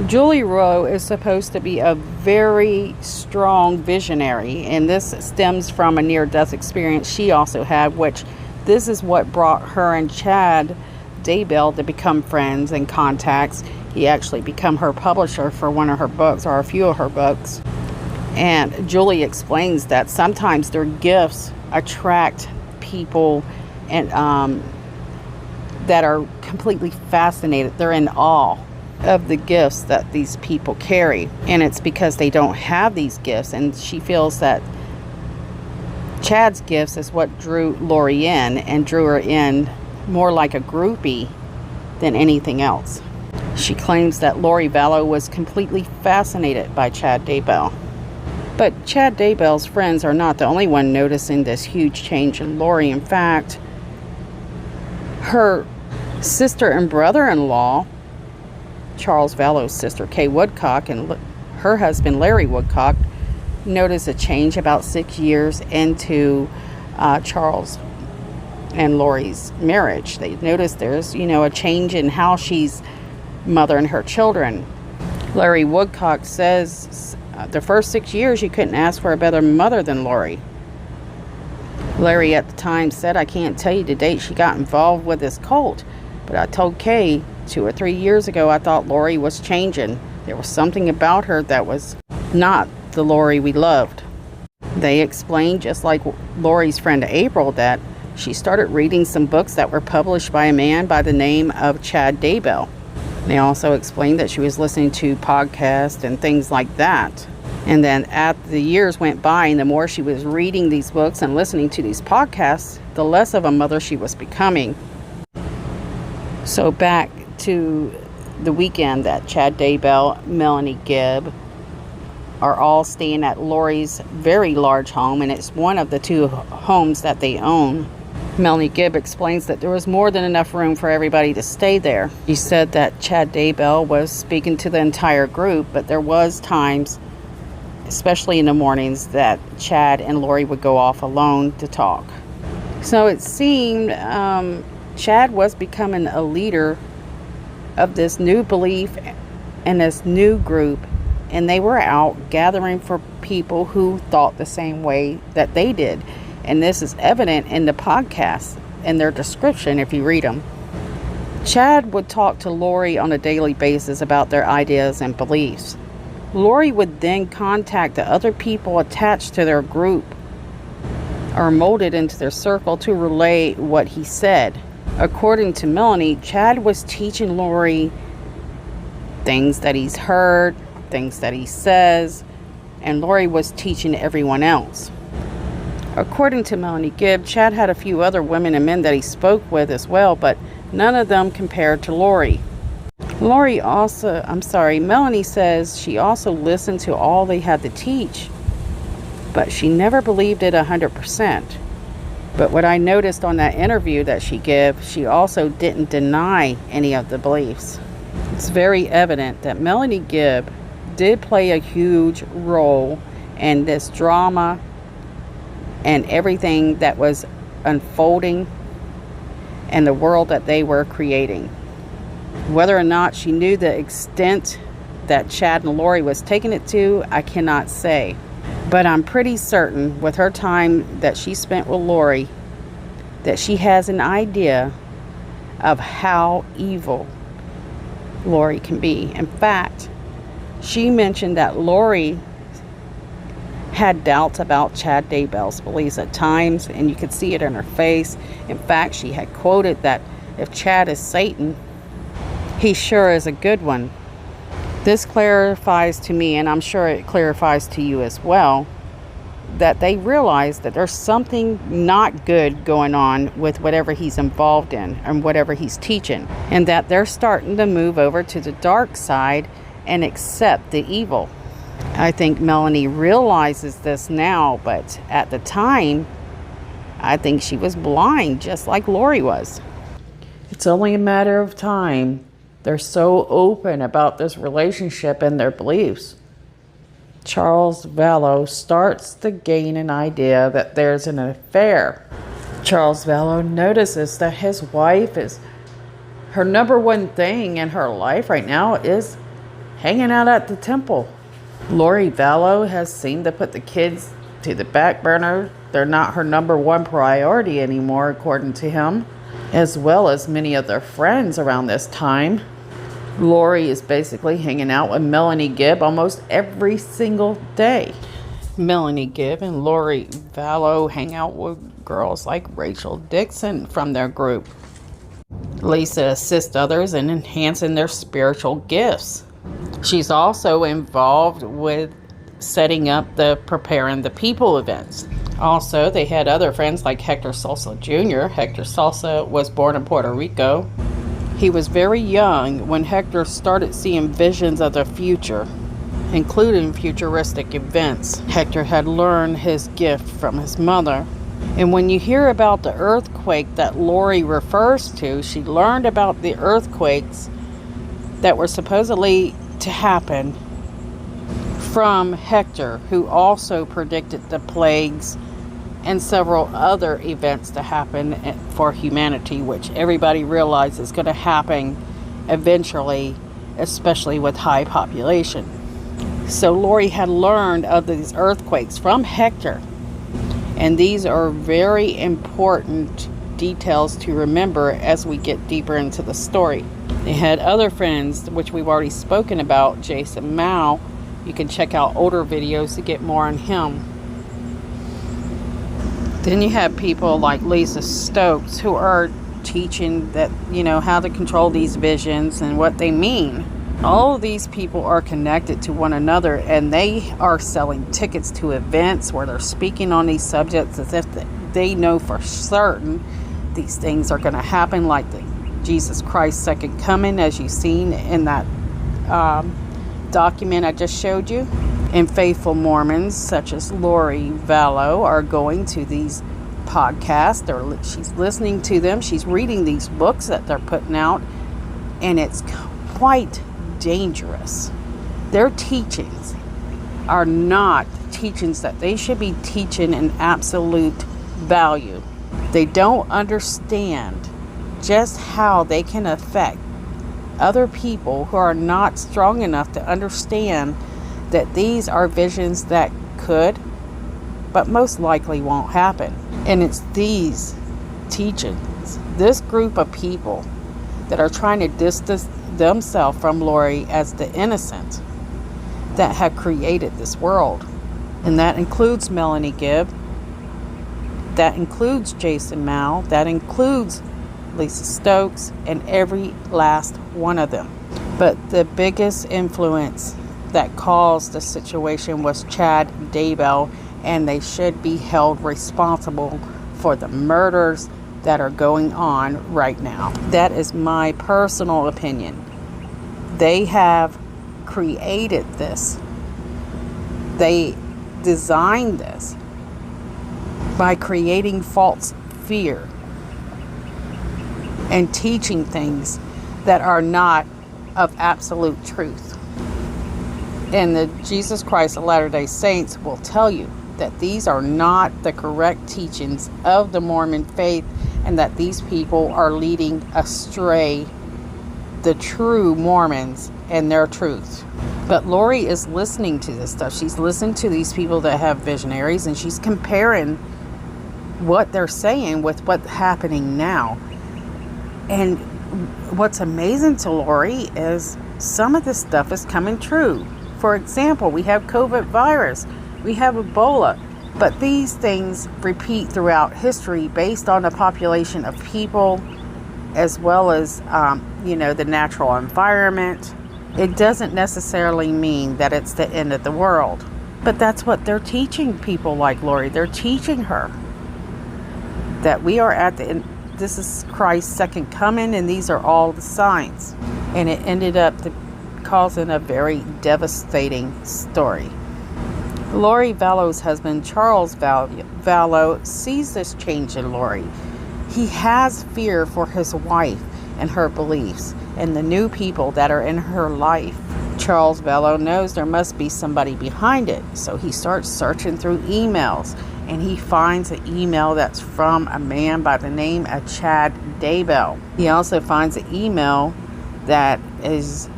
Julie Rowe is supposed to be a very strong visionary, and this stems from a near-death experience she also had, which this is what brought her and Chad Daybell to become friends and contacts. He actually became her publisher for one of her books, or a few of her books. And Julie explains that sometimes their gifts attract people and that are completely fascinated. They're in awe of the gifts that these people carry, and it's because they don't have these gifts. And she feels that Chad's gifts is what drew Lori in, and drew her in more like a groupie than anything else. She claims that Lori Vallow was completely fascinated by Chad Daybell. But Chad Daybell's friends are not the only one noticing this huge change in Lori. In fact, her sister and brother-in-law, Charles Vallow's sister, Kay Woodcock, and her husband, Larry Woodcock, noticed a change about 6 years into Charles and Lori's marriage. They noticed there's, you know, a change in how she's mothering her children. Larry Woodcock says the first 6 years you couldn't ask for a better mother than Lori. Larry at the time said, I can't tell you the date she got involved with this cult, but I told Kay 2 or 3 years ago I thought Lori was changing. There was something about her that was not the Lori we loved. They explained, just like Lori's friend April, that she started reading some books that were published by a man by the name of Chad Daybell. They also explained that she was listening to podcasts and things like that. And then as the years went by, and the more she was reading these books and listening to these podcasts, the less of a mother she was becoming. So back to the weekend that Chad Daybell, Melanie Gibb are all staying at Lori's very large home, and it's one of the 2 homes that they own. Melanie Gibb explains that there was more than enough room for everybody to stay there. She said that Chad Daybell was speaking to the entire group, but there was times, especially in the mornings, that Chad and Lori would go off alone to talk. So it seemed Chad was becoming a leader of this new belief and this new group, and they were out gathering for people who thought the same way that they did. And this is evident in the podcast, in their description if you read them. Chad would talk to Lori on a daily basis about their ideas and beliefs. Lori would then contact the other people attached to their group or molded into their circle to relay what he said. According to Melanie, Chad was teaching Lori things that he's heard, things that he says, and Lori was teaching everyone else. According to Melanie Gibb, Chad had a few other women and men that he spoke with as well, but none of them compared to Lori. Melanie says she also listened to all they had to teach, but she never believed it 100%. But what I noticed on that interview that she gave, she also didn't deny any of the beliefs. It's very evident that Melanie Gibb did play a huge role in this drama and everything that was unfolding and the world that they were creating. Whether or not she knew the extent that Chad and Lori was taking it to, I cannot say. But I'm pretty certain with her time that she spent with Lori that she has an idea of how evil Lori can be. In fact, she mentioned that Lori had doubts about Chad Daybell's beliefs at times, and you could see it in her face. In fact, she had quoted that if Chad is Satan, he sure is a good one. This clarifies to me, and I'm sure it clarifies to you as well, that they realize that there's something not good going on with whatever he's involved in and whatever he's teaching, and that they're starting to move over to the dark side and accept the evil. I think Melanie realizes this now, but at the time, I think she was blind, just like Lori was. It's only a matter of time. They're so open about this relationship and their beliefs. Charles Vallow starts to gain an idea that there's an affair. Charles Vallow notices that his wife is, her number one thing in her life right now is hanging out at the temple. Lori Vallow has seemed to put the kids to the back burner. They're not her number one priority anymore, according to him, as well as many of their friends around this time. Lori is basically hanging out with Melanie Gibb almost every single day. Melanie Gibb and Lori Vallow hang out with girls like Rachel Dixon from their group. Lisa assists others in enhancing their spiritual gifts. She's also involved with setting up the Preparing the People events. Also, they had other friends like Hector Salsa Jr. Hector Salsa was born in Puerto Rico. He was very young when Hector started seeing visions of the future, including futuristic events. Hector had learned his gift from his mother. And when you hear about the earthquake that Lori refers to, she learned about the earthquakes that were supposedly to happen from Hector, who also predicted the plagues and several other events to happen for humanity, which everybody realizes is going to happen eventually, especially with high population. So Lori had learned of these earthquakes from Hector, and these are very important details to remember as we get deeper into the story. They had other friends, which we've already spoken about, Jason Mao. You can check out older videos to get more on him. Then you have people like Lisa Stokes who are teaching that, how to control these visions and what they mean. All of these people are connected to one another, and they are selling tickets to events where they're speaking on these subjects as if they know for certain these things are going to happen, like the Jesus Christ second coming, as you've seen in that document I just showed you. And faithful Mormons such as Lori Vallow are going to these podcasts, or she's listening to them, she's reading these books that they're putting out, and it's quite dangerous. Their teachings are not teachings that they should be teaching in absolute value. They don't understand just how they can affect other people who are not strong enough to understand that these are visions that could, but most likely won't happen. And it's these teachings, this group of people that are trying to distance themselves from Lori as the innocent, that have created this world. And that includes Melanie Gibb, that includes Jason Mao, that includes Lisa Stokes, and every last one of them. But the biggest influence that caused the situation was Chad Daybell, and they should be held responsible for the murders that are going on right now. That is my personal opinion. They have created this. They designed this by creating false fear and teaching things that are not of absolute truth. And the Jesus Christ of Latter-day Saints will tell you that these are not the correct teachings of the Mormon faith, and that these people are leading astray the true Mormons and their truth. But Lori is listening to this stuff. She's listening to these people that have visionaries, and she's comparing what they're saying with what's happening now. And what's amazing to Lori is some of this stuff is coming true. For example, we have COVID virus, we have Ebola, but these things repeat throughout history based on the population of people, as well as, the natural environment. It doesn't necessarily mean that it's the end of the world. But that's what they're teaching people like Lori. They're teaching her that we are at the end. This is Christ's second coming, and these are all the signs. And it ended up causing a very devastating story. Lori Vallow's husband, Charles Vallow, sees this change in Lori. He has fear for his wife and her beliefs and the new people that are in her life. Charles Vallow knows there must be somebody behind it, so he starts searching through emails, and he finds an email that's from a man by the name of Chad Daybell. He also finds an email that is,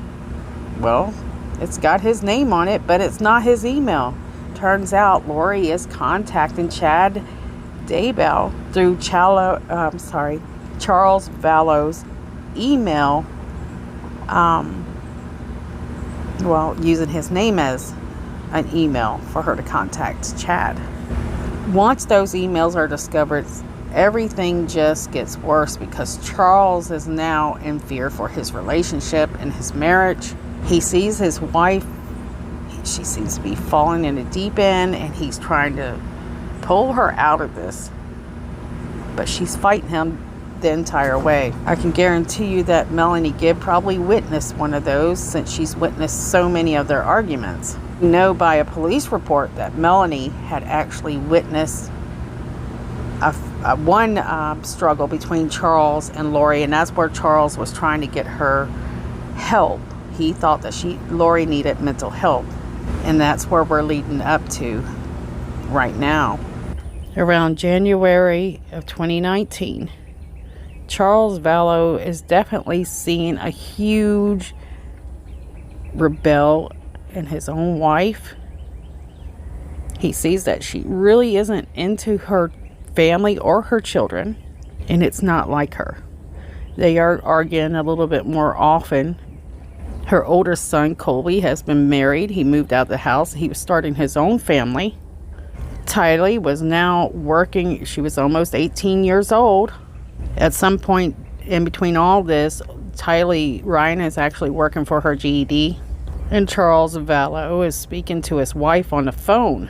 well, it's got his name on it, but it's not his email. Turns out Lori is contacting Chad Daybell through Charles Vallow's email, using his name as an email for her to contact Chad. Once those emails are discovered, everything just gets worse because Charles is now in fear for his relationship and his marriage. He sees his wife, she seems to be falling in the deep end, and he's trying to pull her out of this. But she's fighting him the entire way. I can guarantee you that Melanie Gibb probably witnessed one of those, since she's witnessed so many of their arguments. We know by a police report that Melanie had actually witnessed one struggle between Charles and Lori, and that's where Charles was trying to get her help. He thought that Lori needed mental help, and that's where we're leading up to right now. Around January of 2019, Charles Vallow is definitely seeing a huge rebel in his own wife. He sees that she really isn't into her family or her children, and it's not like her. They are arguing a little bit more often. Her older son, Colby, has been married. He moved out of the house. He was starting his own family. Tylee was now working. She was almost 18 years old. At some point in between all this, Tylee Ryan is actually working for her GED. And Charles Vallow is speaking to his wife on the phone.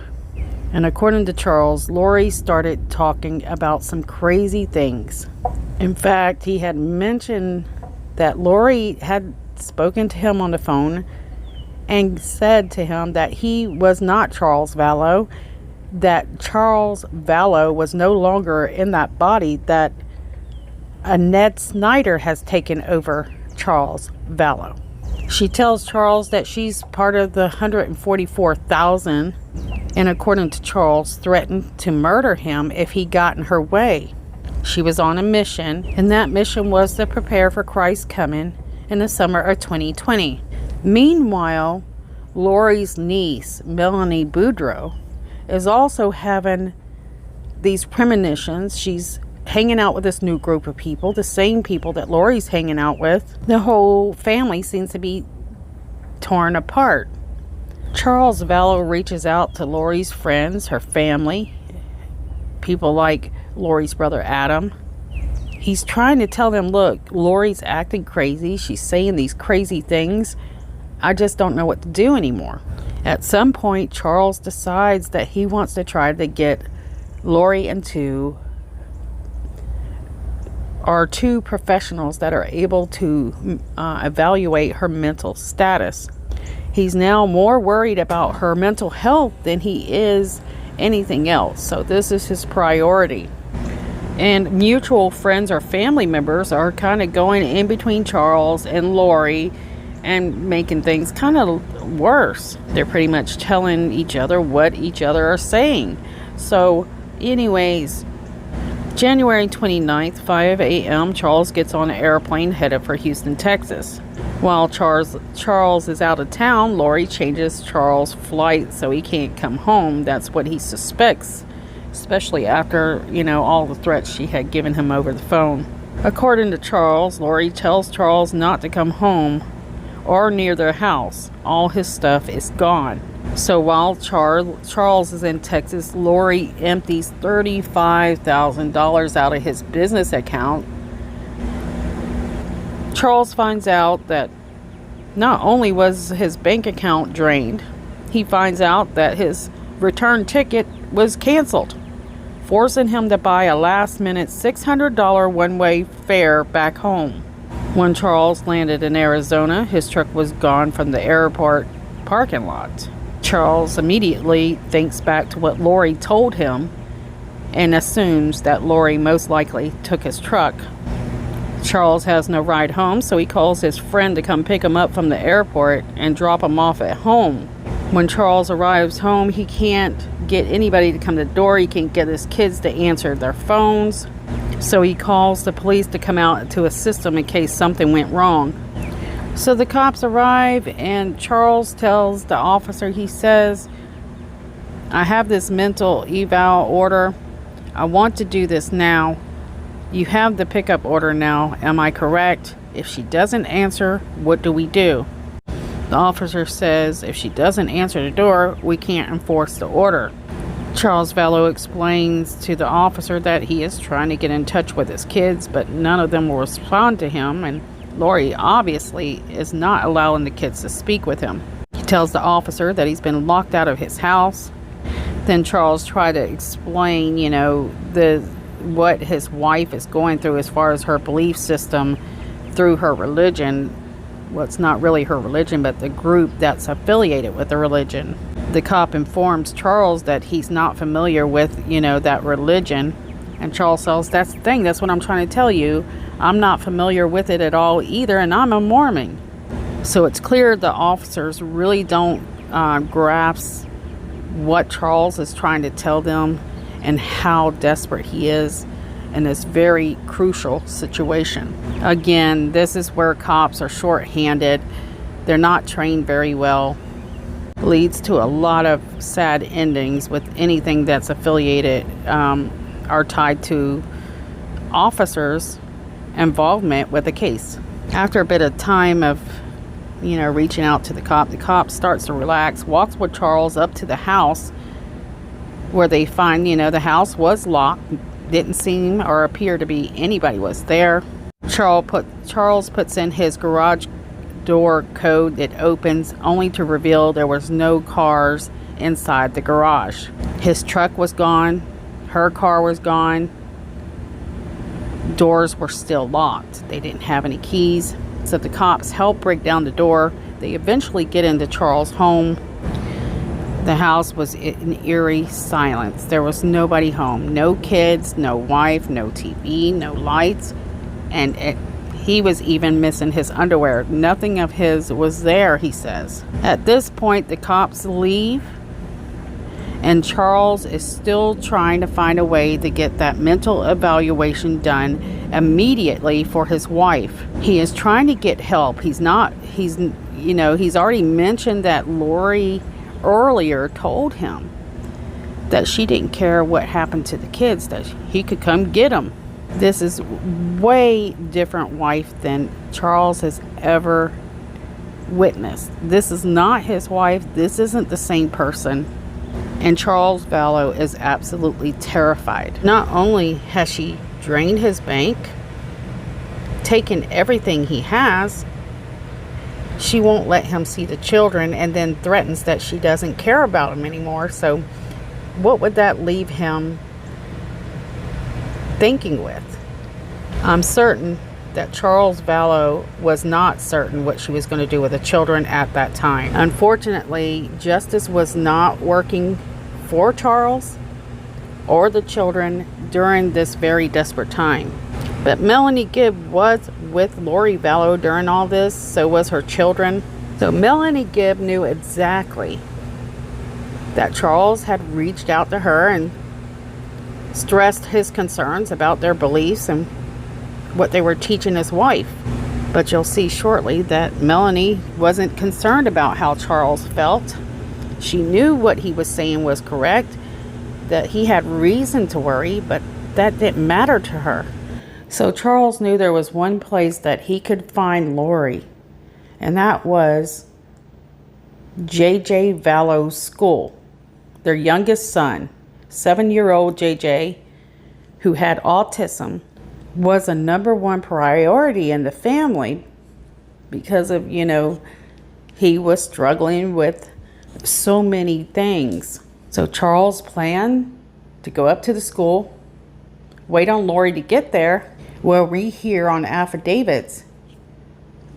And according to Charles, Lori started talking about some crazy things. In fact, he had mentioned that Lori had spoken to him on the phone and said to him that he was not Charles Vallow, that Charles Vallow was no longer in that body, that Ned Snyder has taken over Charles Vallow. She tells Charles that she's part of the 144,000, and according to Charles, threatened to murder him if he got in her way. She was on a mission, and that mission was to prepare for Christ's coming in the summer of 2020. Meanwhile, Lori's niece, Melanie Boudreaux, is also having these premonitions. She's hanging out with this new group of people, the same people that Lori's hanging out with. The whole family seems to be torn apart. Charles Vallow reaches out to Lori's friends, her family, people like Lori's brother Adam. He's trying to tell them, look, Lori's acting crazy. She's saying these crazy things. I just don't know what to do anymore. At some point, Charles decides that he wants to try to get Lori into are two professionals that are able to evaluate her mental status. He's now more worried about her mental health than he is anything else. So this is his priority. And mutual friends or family members are kind of going in between Charles and Lori and making things kind of worse. They're pretty much telling each other what each other are saying. So anyways, January 29th, 5 a.m., Charles gets on an airplane headed for Houston, Texas. While Charles is out of town, Lori changes Charles' flight so he can't come home. That's what he suspects, especially after, all the threats she had given him over the phone. According to Charles, Lori tells Charles not to come home or near their house. All his stuff is gone. So while Charles is in Texas, Lori empties $35,000 out of his business account. Charles finds out that Not only was his bank account drained, he finds out that his return ticket was canceled, forcing him to buy a last-minute $600 one-way fare back home. When Charles landed in Arizona, his truck was gone from the airport parking lot. Charles immediately thinks back to what Lori told him and assumes that Lori most likely took his truck. Charles has no ride home, so he calls his friend to come pick him up from the airport and drop him off at home. When Charles arrives home, he can't get anybody to come to the door. He can't get his kids to answer their phones. So he calls the police to come out to assist him in case something went wrong. So the cops arrive, and Charles tells the officer, he says, "I have this mental eval order. I want to do this now. You have the pickup order now. Am I correct? If she doesn't answer, what do we do?" The officer says, "If she doesn't answer the door, we can't enforce the order." Charles Vallow explains to the officer that he is trying to get in touch with his kids, but none of them will respond to him, and Lori obviously is not allowing the kids to speak with him. He tells the officer that he's been locked out of his house. Then Charles tried to explain, what his wife is going through as far as her belief system through her religion. Well, it's not really her religion, but the group that's affiliated with the religion. The cop informs Charles that he's not familiar with, that religion. And Charles says, "That's the thing. That's what I'm trying to tell you. I'm not familiar with it at all either, and I'm a Mormon." So it's clear the officers really don't grasp what Charles is trying to tell them and how desperate he is in this very crucial situation. Again, this is where cops are short-handed. They're not trained very well. Leads to a lot of sad endings with anything that's affiliated are tied to officers' involvement with the case. After a bit of time of reaching out to the cop starts to relax, walks with Charles up to the house, where they find the house was locked. Didn't seem or appear to be anybody was there. Charles puts in his garage door code. It opens, only to reveal there was no cars inside the garage. His truck was gone. Her car was gone. Doors were still locked. They didn't have any keys. So the cops help break down the door. They eventually get into Charles' home. The house was in eerie silence. There was nobody home. No kids, no wife, no TV, no lights. And he was even missing his underwear. Nothing of his was there, he says. At this point, the cops leave. And Charles is still trying to find a way to get that mental evaluation done immediately for his wife. He is trying to get help. He's already mentioned that Lori earlier told him that she didn't care what happened to the kids, that he could come get them. This is way different wife than Charles has ever witnessed. This is not his wife. This isn't the same person. And Charles Vallow is absolutely terrified. Not only has she drained his bank, taken everything he has, she won't let him see the children, and then threatens that she doesn't care about him anymore. So what would that leave him thinking with? I'm certain that Charles Vallow was not certain what she was going to do with the children at that time. Unfortunately, justice was not working for Charles or the children during this very desperate time. But Melanie Gibb was with Lori Vallow during all this, so was her children. So Melanie Gibb knew exactly that Charles had reached out to her and stressed his concerns about their beliefs and what they were teaching his wife. But you'll see shortly that Melanie wasn't concerned about how Charles felt. She knew what he was saying was correct, that he had reason to worry, but that didn't matter to her. So Charles knew there was one place that he could find Lori, and that was J.J. Vallow's school. Their youngest son, 7-year-old J.J., who had autism, was a #1 priority in the family because of, He was struggling with so many things. So Charles planned to go up to the school, wait on Lori to get there. Well, we hear on affidavits,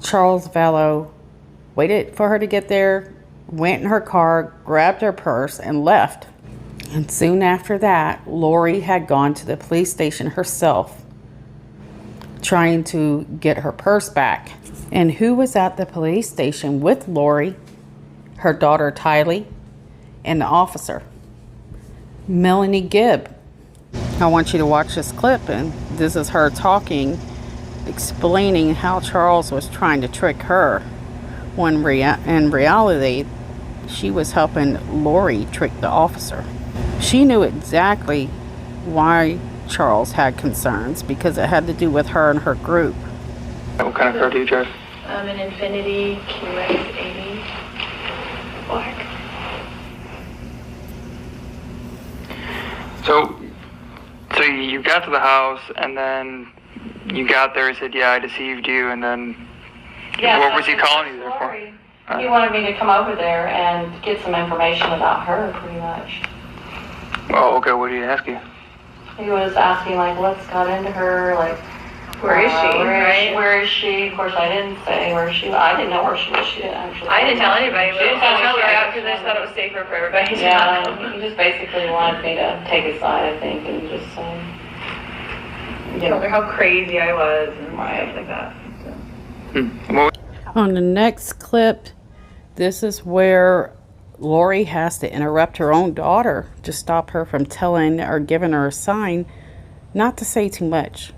Charles Vallow waited for her to get there, went in her car, grabbed her purse, and left. And soon after that, Lori had gone to the police station herself, trying to get her purse back. And who was at the police station with Lori? Her daughter Tylee and the officer, Melanie Gibb. I want you to watch this clip, and this is her talking, explaining how Charles was trying to trick her, when in reality, she was helping Lori trick the officer. She knew exactly why Charles had concerns, because it had to do with her and her group. What kind of car do you drive? An Infiniti QX80 black. So you got to the house, and then you got there and said, yeah, I deceived you, and then what was he calling you there for? He wanted me to come over there and get some information about her, pretty much. Oh, okay, what did he ask you? He was asking, like, what's got into her, like, Where is she, right? Where is she? Of course, I didn't say where she was. I didn't know where she was. She didn't actually. I didn't tell anybody. She didn't tell her me. out because I just thought it was safer for everybody to Yeah, know. he just basically wanted me to take his side, I think, and just say, you Told her know, how crazy I was and stuff like that. Well, On the next clip, this is where Lori has to interrupt her own daughter to stop her from telling or giving her a sign not to say too much,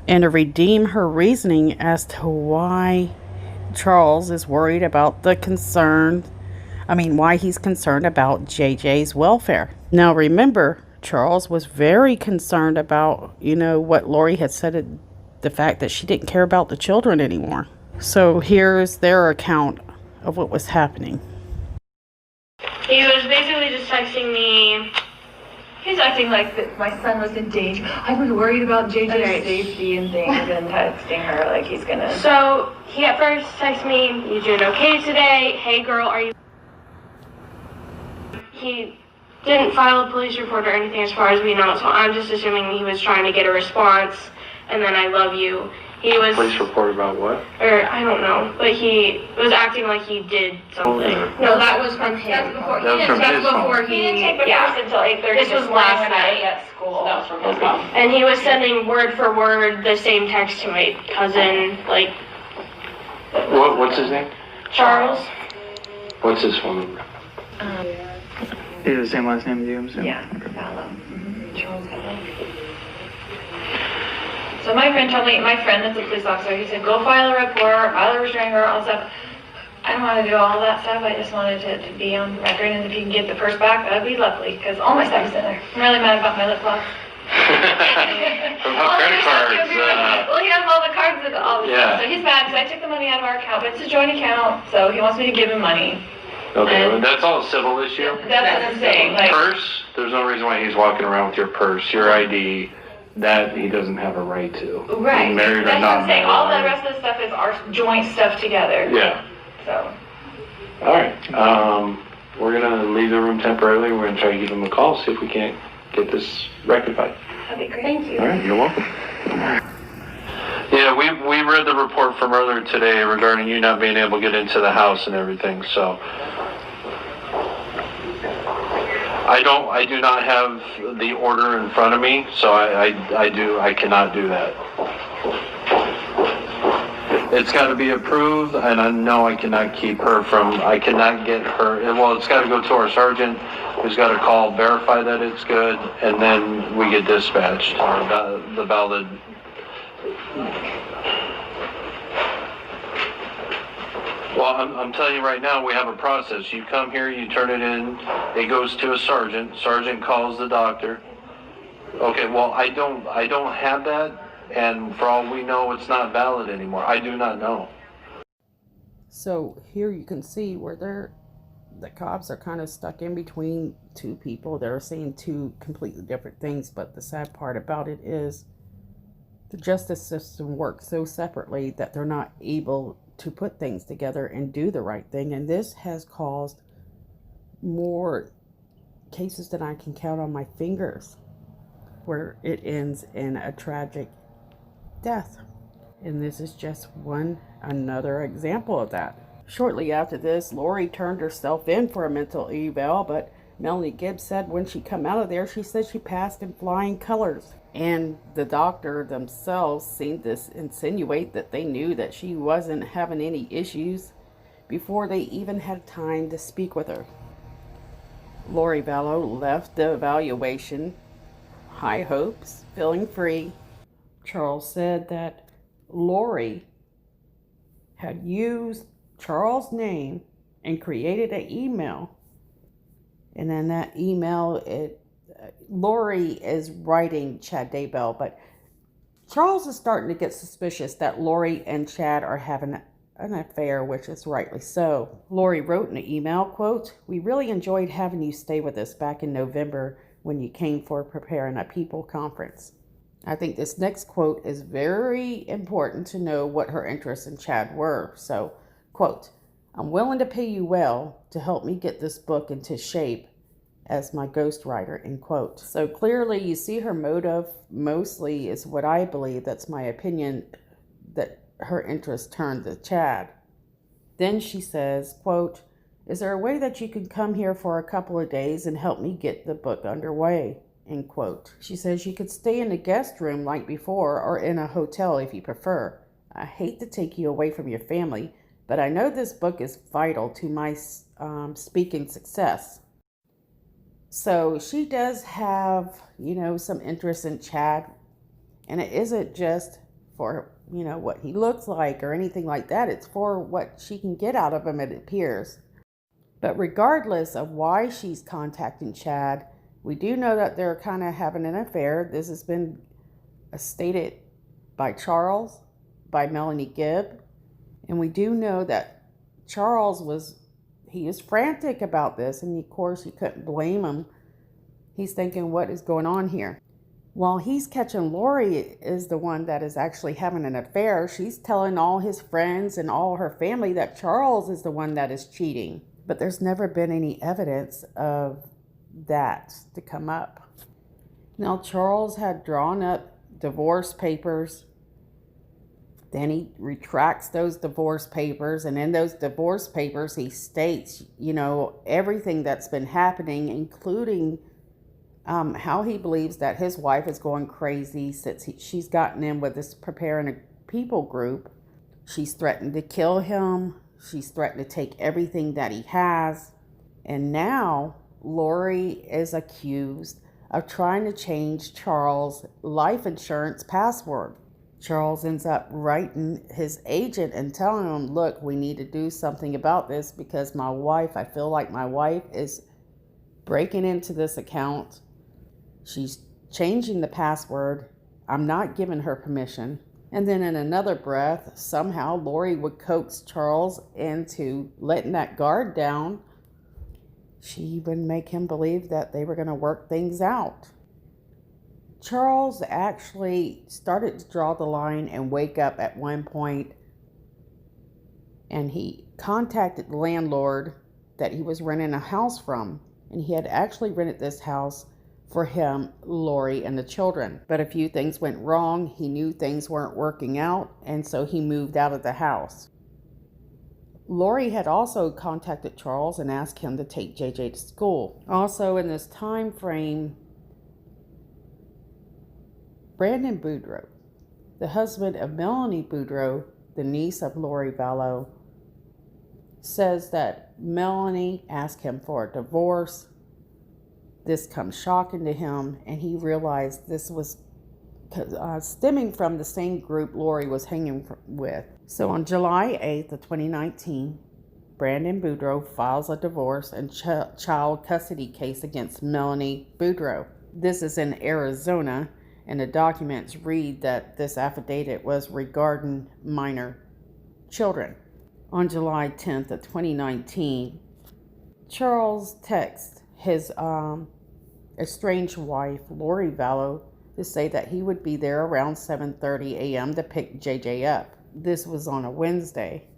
and to redeem her reasoning as to why Charles is worried about why he's concerned about JJ's welfare. Now remember, Charles was very concerned about, what Lori had said, the fact that she didn't care about the children anymore. So here's their account of what was happening. He was basically just texting me. He's acting like that my son was in danger. I was worried about JJ's safety and things, and texting her like he's gonna. So he at first texted me, "You doing okay today? Hey girl, are you?" He didn't file a police report or anything as far as we know, so I'm just assuming he was trying to get a response. And then I love you. He was. police report about what? Or I don't know, but he was acting like he did something. No, that was from him. That's before. That was from his phone. He didn't take my purse until 8:30. This was last night. at school. that was from his mom. And he was sending word for word the same text to my cousin, like What's his name? Charles. What's his phone number? He has the same last name as you, I'm assuming? Yeah, Vallow. Charles Vallow. So my friend that's a police officer, he said, go file a report, file a restraining order, all that stuff. I don't want to do all that stuff. I just wanted to be on record, and if you can get the purse back, that'd be lovely, because all my stuff's in there. I'm really mad about my lip gloss. From how credit cards, Well, he has all the cards with all the Yeah. stuff, so he's mad because I took the money out of our account, but it's a joint account, so he wants me to give him money. okay, well, that's all a civil issue. That's what I'm saying, like. Purse, there's no reason why he's walking around with your purse, your ID, that he doesn't have a right to. Right, Married or that's what not I'm saying, married. all the rest of the stuff is our joint stuff together. Yeah. So, All right. We're gonna leave the room temporarily. We're gonna try to give him a call, see if we can't get this rectified. that'd be great. Thank you. All right, you're welcome. Yeah, we read the report from earlier today regarding you not being able to get into the house and everything. So I do not have the order in front of me, so I cannot do that. It's got to be approved, and I know I cannot I cannot get her, well, it's got to go to our sergeant, who's got to call, verify that it's good, and then we get dispatched, the valid. Well, I'm telling you right now, we have a process. You come here, you turn it in, it goes to a sergeant calls the doctor. Okay, well, I don't have that. And for all we know, it's not valid anymore. I do not know. So here you can see where the cops are kind of stuck in between two people. They're saying two completely different things, but the sad part about it is the justice system works so separately that they're not able to put things together and do the right thing. And this has caused more cases than I can count on my fingers where it ends in a tragic death. And this is just another example of that. Shortly after this, Lori turned herself in for a mental eval, but Melanie Gibbs said when she come out of there, she said she passed in flying colors. And the doctor themselves seemed to insinuate that they knew that she wasn't having any issues before they even had time to speak with her. Lori Vallow left the evaluation, high hopes, feeling free. Charles said that Lori had used Charles' name and created an email. And in that email, Lori is writing Chad Daybell, but Charles is starting to get suspicious that Lori and Chad are having an affair, which is rightly so. Lori wrote in an email, quote, "We really enjoyed having you stay with us back in November when you came for preparing a people conference." I think this next quote is very important to know what her interests in Chad were. So, quote, "I'm willing to pay you well to help me get this book into shape as my ghostwriter," end quote. So clearly you see her motive mostly is what I believe, that's my opinion, that her interest turned to Chad. Then she says, quote, "Is there a way that you can come here for a couple of days and help me get the book underway?" End quote. She says you could stay in the guest room like before or in a hotel if you prefer. "I hate to take you away from your family, but I know this book is vital to my speaking success." So she does have, some interest in Chad, and it isn't just for, what he looks like or anything like that. It's for what she can get out of him, it appears. But regardless of why she's contacting Chad, we do know that they're kind of having an affair. This has been stated by Charles, by Melanie Gibb, and we do know that Charles was frantic about this, and of course you couldn't blame him. He's thinking, what is going on here? While he's catching Lori is the one that is actually having an affair, she's telling all his friends and all her family that Charles is the one that is cheating. But there's never been any evidence of that to come up. Now, Charles had drawn up divorce papers. Then he retracts those divorce papers, and in those divorce papers he states, everything that's been happening, including how he believes that his wife is going crazy since she's gotten in with this preparing a people group. She's threatened to kill him. She's threatened to take everything that he has. And now Lori is accused of trying to change Charles' life insurance password. Charles ends up writing his agent and telling him, "Look, we need to do something about this because I feel like my wife is breaking into this account. She's changing the password. I'm not giving her permission." And then in another breath, somehow Lori would coax Charles into letting that guard down. She would make him believe that they were going to work things out. Charles actually started to draw the line and wake up at one point, and he contacted the landlord that he was renting a house from, and he had actually rented this house for him, Lori, and the children. But a few things went wrong. He knew things weren't working out, and so he moved out of the house. Lori had also contacted Charles and asked him to take JJ to school. Also in this time frame, Brandon Boudreaux, the husband of Melanie Boudreaux, the niece of Lori Vallow, says that Melanie asked him for a divorce. This comes shocking to him, and he realized this was stemming from the same group Lori was hanging with. So on July 8th of 2019, Brandon Boudreaux files a divorce and child custody case against Melanie Boudreaux. This is in Arizona, and the documents read that this affidavit was regarding minor children. On July 10th of 2019, Charles texts his estranged wife, Lori Vallow, to say that he would be there around 7:30 a.m. to pick JJ up. This was on a Wednesday.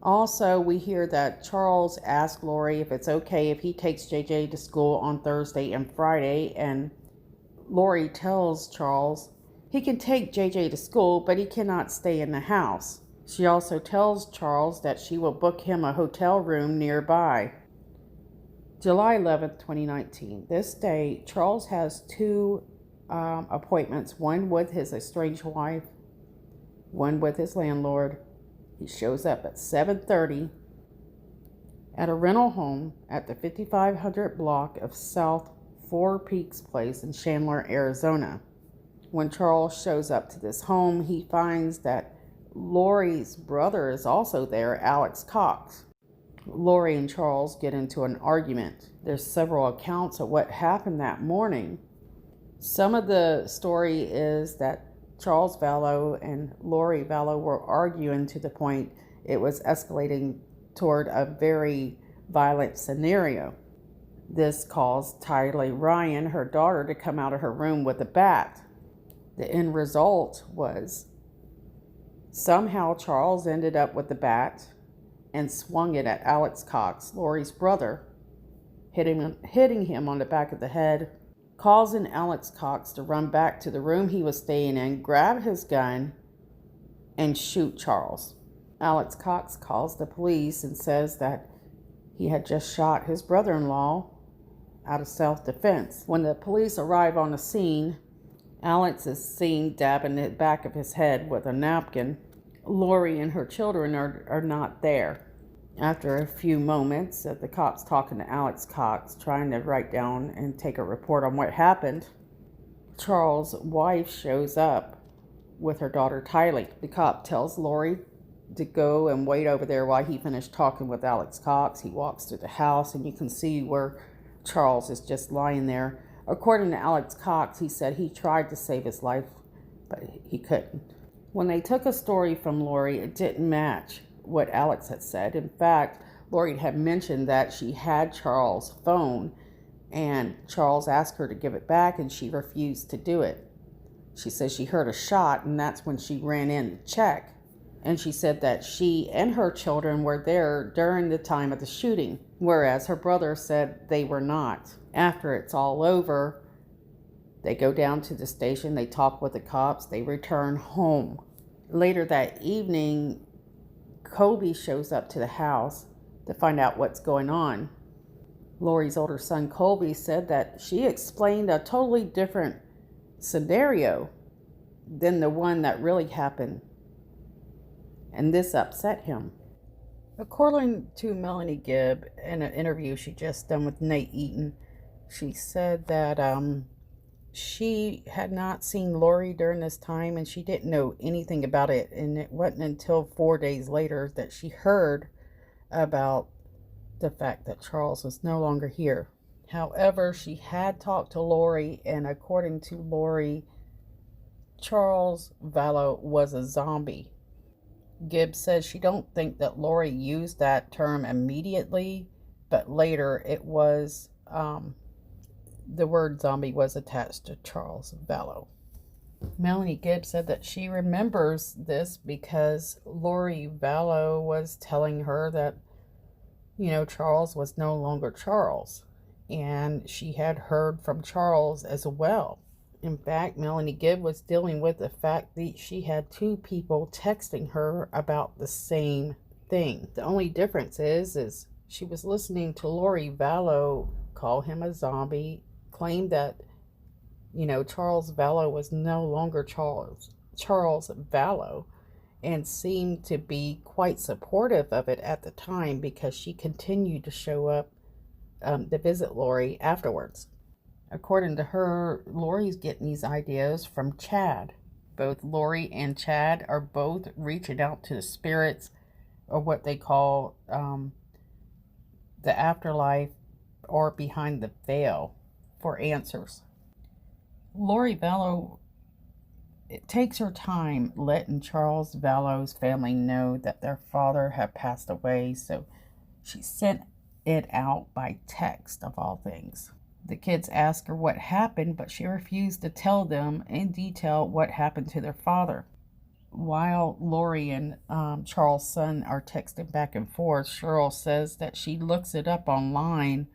Also, we hear that Charles asked Lori if it's okay if he takes JJ to school on Thursday and Friday, and Lori tells Charles he can take JJ to school, but he cannot stay in the house. She also tells Charles that she will book him a hotel room nearby. July 11th, 2019. This day, Charles has two appointments, one with his estranged wife, one with his landlord. He shows up at 7:30 at a rental home at the 5500 block of South Four Peaks Place in Chandler, Arizona. When Charles shows up to this home, he finds that Lori's brother is also there, Alex Cox. Lori and Charles get into an argument. There's several accounts of what happened that morning. Some of the story is that Charles Vallow and Lori Vallow were arguing to the point it was escalating toward a very violent scenario. This caused Tylee Ryan, her daughter, to come out of her room with a bat. The end result was somehow Charles ended up with the bat and swung it at Alex Cox, Lori's brother, hitting him on the back of the head, causing Alex Cox to run back to the room he was staying in, grab his gun, and shoot Charles. Alex Cox calls the police and says that he had just shot his brother-in-law out of self-defense. When the police arrive on the scene, Alex is seen dabbing the back of his head with a napkin. Lori and her children are not there. After a few moments, the cops talking to Alex Cox, trying to write down and take a report on what happened, Charles' wife shows up with her daughter Tylee. The cop tells Lori to go and wait over there while he finished talking with Alex Cox. He walks through the house, and you can see where Charles is just lying there. According to Alex Cox, he said he tried to save his life, but he couldn't. When they took a story from Lori, it didn't match what Alex had said. In fact, Lori had mentioned that she had Charles' phone, and Charles asked her to give it back, and she refused to do it. She says she heard a shot, and that's when she ran in to check. And she said that she and her children were there during the time of the shooting, whereas her brother said they were not. After it's all over, they go down to the station, they talk with the cops, they return home. Later that evening, Colby shows up to the house to find out what's going on. Lori's older son, Colby, said that she explained a totally different scenario than the one that really happened, and this upset him. According to Melanie Gibb, in an interview she just done with Nate Eaton, she said that she had not seen Lori during this time, and she didn't know anything about it, and it wasn't until 4 days later that she heard about the fact that Charles was no longer here. However, she had talked to Lori, and according to Lori, Charles Vallow was a zombie. Gibbs says she don't think that Lori used that term immediately, but later it was the word zombie was attached to Charles Vallow. Melanie Gibbs said that she remembers this because Lori Vallow was telling her that, Charles was no longer Charles, and she had heard from Charles as well. In fact, Melanie Gibb was dealing with the fact that she had two people texting her about the same thing. The only difference is she was listening to Lori Vallow call him a zombie, claim that, Charles Vallow was no longer Charles Vallow, and seemed to be quite supportive of it at the time because she continued to show up to visit Lori afterwards. According to her, Lori's getting these ideas from Chad. Both Lori and Chad are both reaching out to the spirits, or what they call the afterlife, or behind the veil, for answers. Lori Vallow, it takes her time letting Charles Vallow's family know that their father had passed away, so she sent it out by text, of all things. The kids asked her what happened, but she refused to tell them in detail what happened to their father. while Lori and Charles' son are texting back and forth, Cheryl says that she looks it up online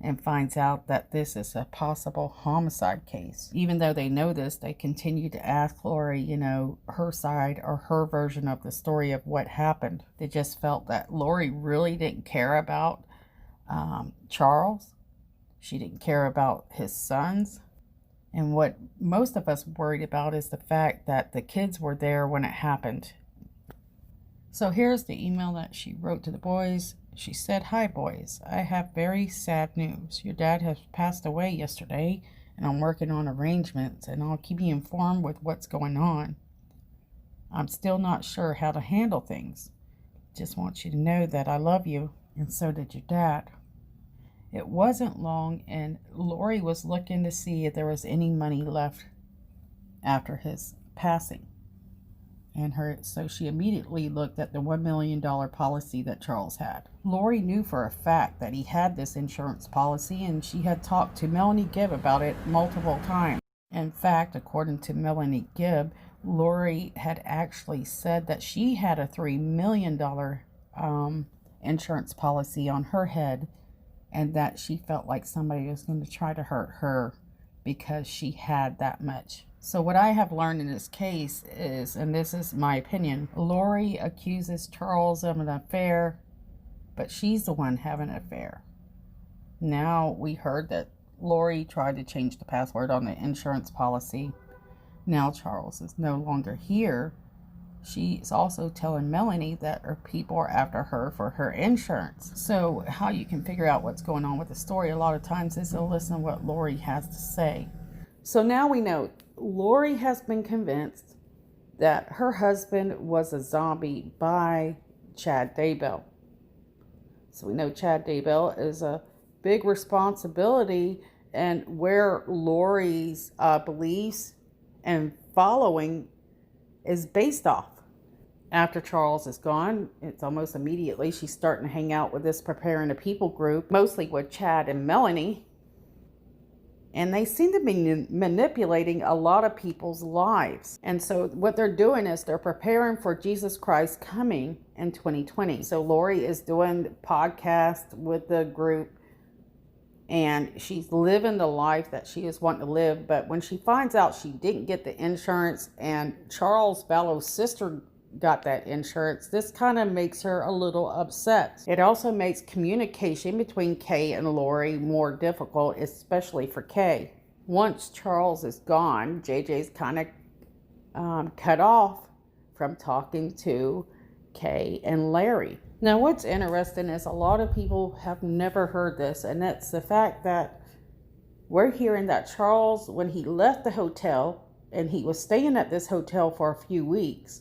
and finds out that this is a possible homicide case. Even though they know this, they continue to ask Lori, her side or her version of the story of what happened. They just felt that Lori really didn't care about Charles. She didn't care about his sons. And what most of us worried about is the fact that the kids were there when it happened. So here's the email that she wrote to the boys. She said, "Hi boys, I have very sad news. Your dad has passed away yesterday, and I'm working on arrangements, and I'll keep you informed with what's going on. I'm still not sure how to handle things. Just want you to know that I love you, and so did your dad." It wasn't long, and Lori was looking to see if there was any money left after his passing. So she immediately looked at the $1 million policy that Charles had. Lori knew for a fact that he had this insurance policy, and she had talked to Melanie Gibb about it multiple times. In fact, according to Melanie Gibb, Lori had actually said that she had a $3 million insurance policy on her head, and that she felt like somebody was going to try to hurt her because she had that much. So what I have learned in this case is, and this is my opinion, Lori accuses Charles of an affair, but she's the one having an affair. Now we heard that Lori tried to change the password on the insurance policy. Now Charles is no longer here. She's also telling Melanie that her people are after her for her insurance. So how you can figure out what's going on with the story a lot of times is to listen to what Lori has to say. So now we know Lori has been convinced that her husband was a zombie by Chad Daybell. So we know Chad Daybell is a big responsibility, and where Lori's beliefs and following is based off. After Charles is gone, it's almost immediately she's starting to hang out with this Preparing the People group, mostly with Chad and Melanie. And they seem to be manipulating a lot of people's lives. And so what they're doing is they're preparing for Jesus Christ coming in 2020. So Lori is doing podcasts with the group, and she's living the life that she is wanting to live. But when she finds out she didn't get the insurance and Charles Vallow's sister got that insurance, this kind of makes her a little upset. It also makes communication between Kay and Lori more difficult, especially for Kay. Once Charles is gone, JJ's kind of cut off from talking to Kay and Larry. Now what's interesting is a lot of people have never heard this, and that's the fact that we're hearing that Charles, when he left the hotel, and he was staying at this hotel for a few weeks,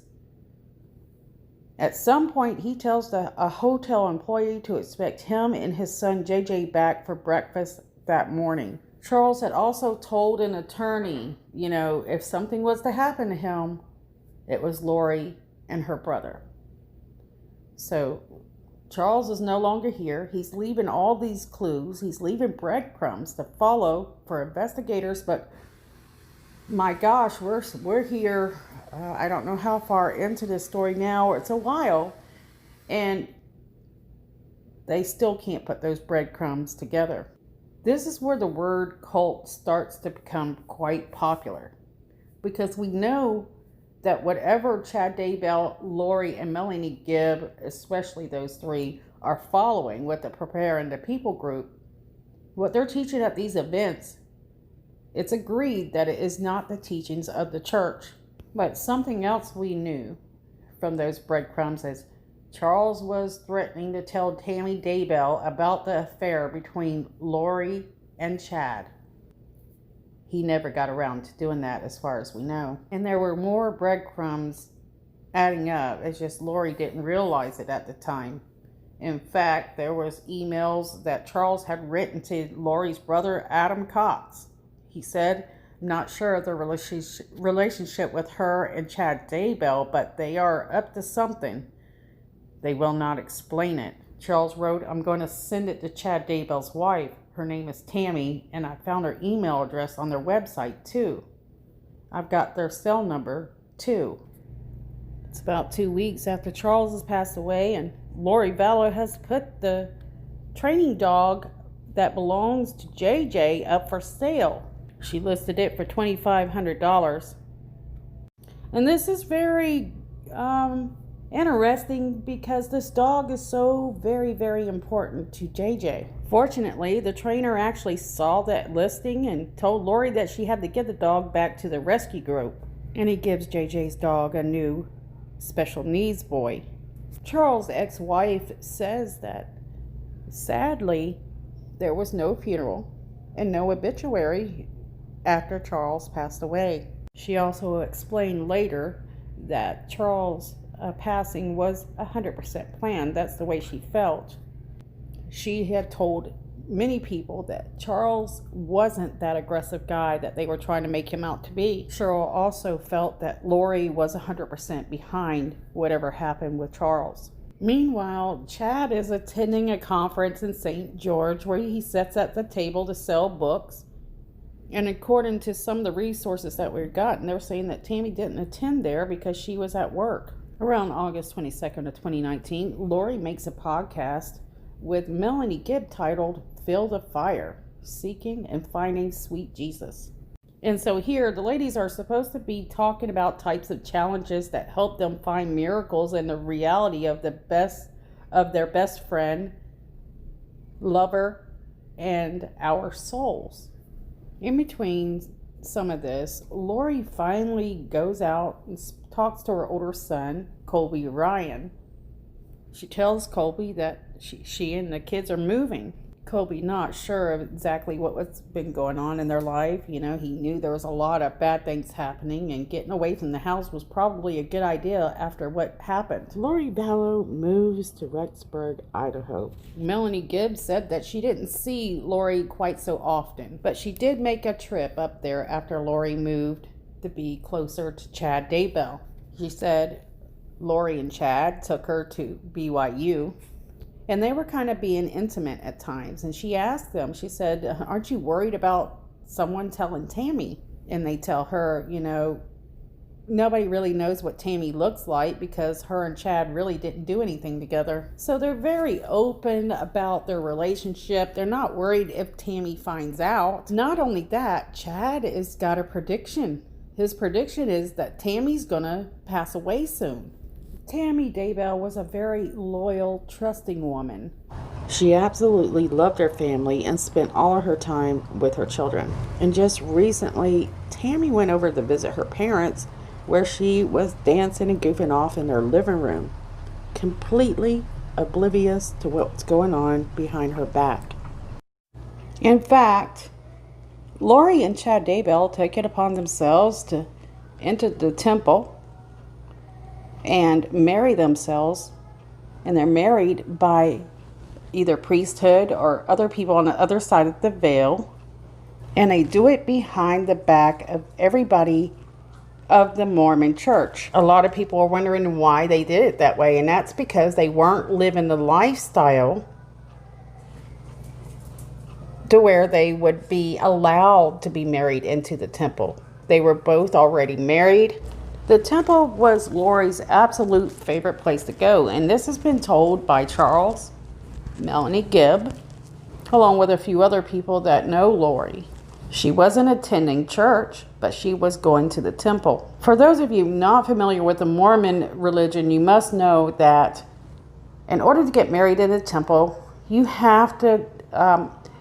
at some point, he tells a hotel employee to expect him and his son JJ back for breakfast that morning. Charles had also told an attorney, if something was to happen to him, it was Lori and her brother. So Charles is no longer here. He's leaving all these clues. He's leaving breadcrumbs to follow for investigators. But my gosh, we're here. I don't know how far into this story now. It's a while, and they still can't put those breadcrumbs together. This is where the word cult starts to become quite popular, because we know that whatever Chad Daybell, Lori, and Melanie Gibb, especially those three, are following with the Preparing the People group, what they're teaching at these events, it's agreed that it is not the teachings of the church. But something else we knew from those breadcrumbs is Charles was threatening to tell Tammy Daybell about the affair between Lori and Chad. He never got around to doing that, as far as we know. And there were more breadcrumbs adding up. It's just Lori didn't realize it at the time. In fact, there was emails that Charles had written to Lori's brother, Adam Cox. He said, "I'm not sure of the relationship with her and Chad Daybell, but they are up to something. They will not explain it." Charles wrote, "I'm going to send it to Chad Daybell's wife. Her name is Tammy, and I found her email address on their website, too. I've got their cell number, too." It's about 2 weeks after Charles has passed away, and Lori Vallow has put the training dog that belongs to JJ up for sale. She listed it for $2,500. And this is very interesting because this dog is so very, very important to JJ. Fortunately, the trainer actually saw that listing and told Lori that she had to get the dog back to the rescue group. And he gives JJ's dog a new special needs boy. Charles' ex-wife says that sadly there was no funeral and no obituary after Charles passed away. She also explained later that Charles' passing was 100% planned. That's the way she felt. She had told many people that Charles wasn't that aggressive guy that they were trying to make him out to be. Cheryl also felt that Lori was 100% behind whatever happened with Charles. Meanwhile, Chad is attending a conference in St. George where he sits at the table to sell books. And according to some of the resources that we've gotten, they're saying that Tammy didn't attend there because she was at work. Around August 22nd of 2019, Lori makes a podcast with Melanie Gibb titled Field of Fire, Seeking and Finding Sweet Jesus. And so here, the ladies are supposed to be talking about types of challenges that help them find miracles in the reality of their best friend, lover, and our souls. In between some of this, Lori finally goes out and talks to her older son, Colby Ryan. She tells Colby that she and the kids are moving. Colby not sure of exactly what's been going on in their life. You know, he knew there was a lot of bad things happening, and getting away from the house was probably a good idea after what happened. Lori Vallow moves to Rexburg, Idaho. Melanie Gibbs said that she didn't see Lori quite so often, but she did make a trip up there after Lori moved to be closer to Chad Daybell. She said Lori and Chad took her to BYU. And they were kind of being intimate at times. And she asked them, she said, aren't you worried about someone telling Tammy? And they tell her, you know, nobody really knows what Tammy looks like because her and Chad really didn't do anything together. So they're very open about their relationship. They're not worried if Tammy finds out. Not only that, Chad has got a prediction. His prediction is that Tammy's gonna pass away soon. Tammy Daybell was a very loyal, trusting woman. She absolutely loved her family and spent all of her time with her children. And just recently, Tammy went over to visit her parents, where she was dancing and goofing off in their living room, completely oblivious to what's going on behind her back. In fact, Lori and Chad Daybell took it upon themselves to enter the temple and marry themselves, and they're married by either priesthood or other people on the other side of the veil, and they do it behind the back of everybody of the Mormon church. A lot of people are wondering why they did it that way, and that's because they weren't living the lifestyle to where they would be allowed to be married into the temple. They were both already married. The temple was Lori's absolute favorite place to go, and this has been told by Charles, Melanie Gibb, along with a few other people that know Lori. She wasn't attending church, but she was going to the temple. For those of you not familiar with the Mormon religion, you must know that in order to get married in the temple, you have to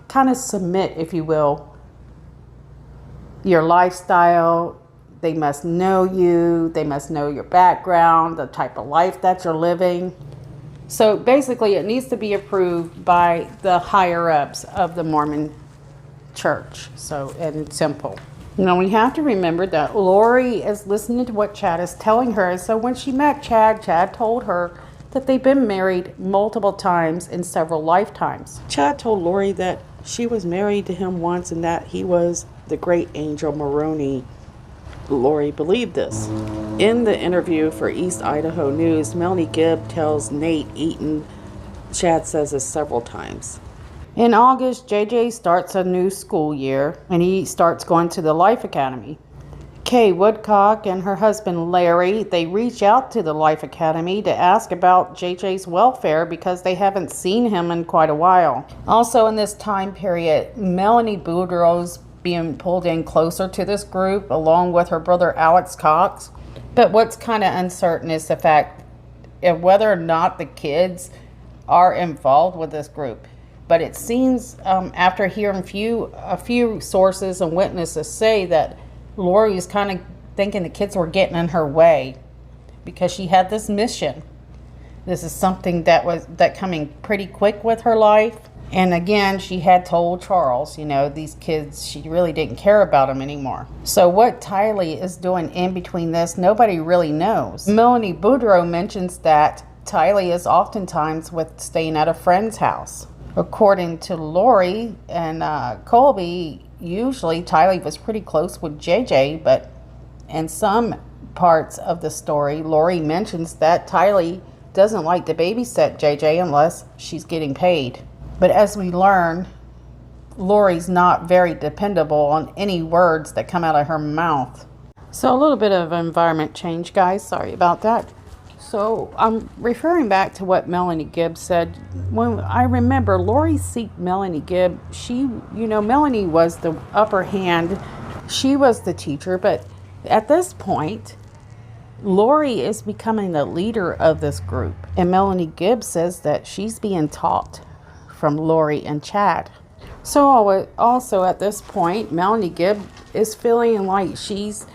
kind of submit, if you will, your lifestyle. They must know you. They must know your background, the type of life that you're living. So basically, it needs to be approved by the higher-ups of the Mormon church, and temple. Now, we have to remember that Lori is listening to what Chad is telling her. And so when she met Chad, Chad told her that they've been married multiple times in several lifetimes. Chad told Lori that she was married to him once and that he was the great angel Moroni. Lori believed this. In the interview for East Idaho News, Melanie Gibb tells Nate Eaton Chad says this several times. In August, JJ starts a new school year and he starts going to the Life Academy. Kay Woodcock and her husband Larry, they reach out to the Life Academy to ask about JJ's welfare because they haven't seen him in quite a while. Also in this time period, Melanie Boudreaux's being pulled in closer to this group along with her brother Alex Cox. But what's kind of uncertain is the fact of whether or not the kids are involved with this group. But it seems after hearing a few sources and witnesses say that Lori is kind of thinking the kids were getting in her way because she had this mission. This is something that coming pretty quick with her life. And again, she had told Charles, these kids, she really didn't care about them anymore. So what Tylee is doing in between this, nobody really knows. Melanie Boudreaux mentions that Tylee is oftentimes staying at a friend's house. According to Lori and Colby, usually Tylee was pretty close with JJ, but in some parts of the story, Lori mentions that Tylee doesn't like to babysit JJ unless she's getting paid. But as we learn, Lori's not very dependable on any words that come out of her mouth. So a little bit of environment change, guys. Sorry about that. So I'm referring back to what Melanie Gibb said. When I remember Lori seeked Melanie Gibb, Melanie was the upper hand. She was the teacher, but at this point, Lori is becoming the leader of this group. And Melanie Gibb says that she's being taught from Lori and Chad. So also at this point, Melanie Gibb is feeling like she's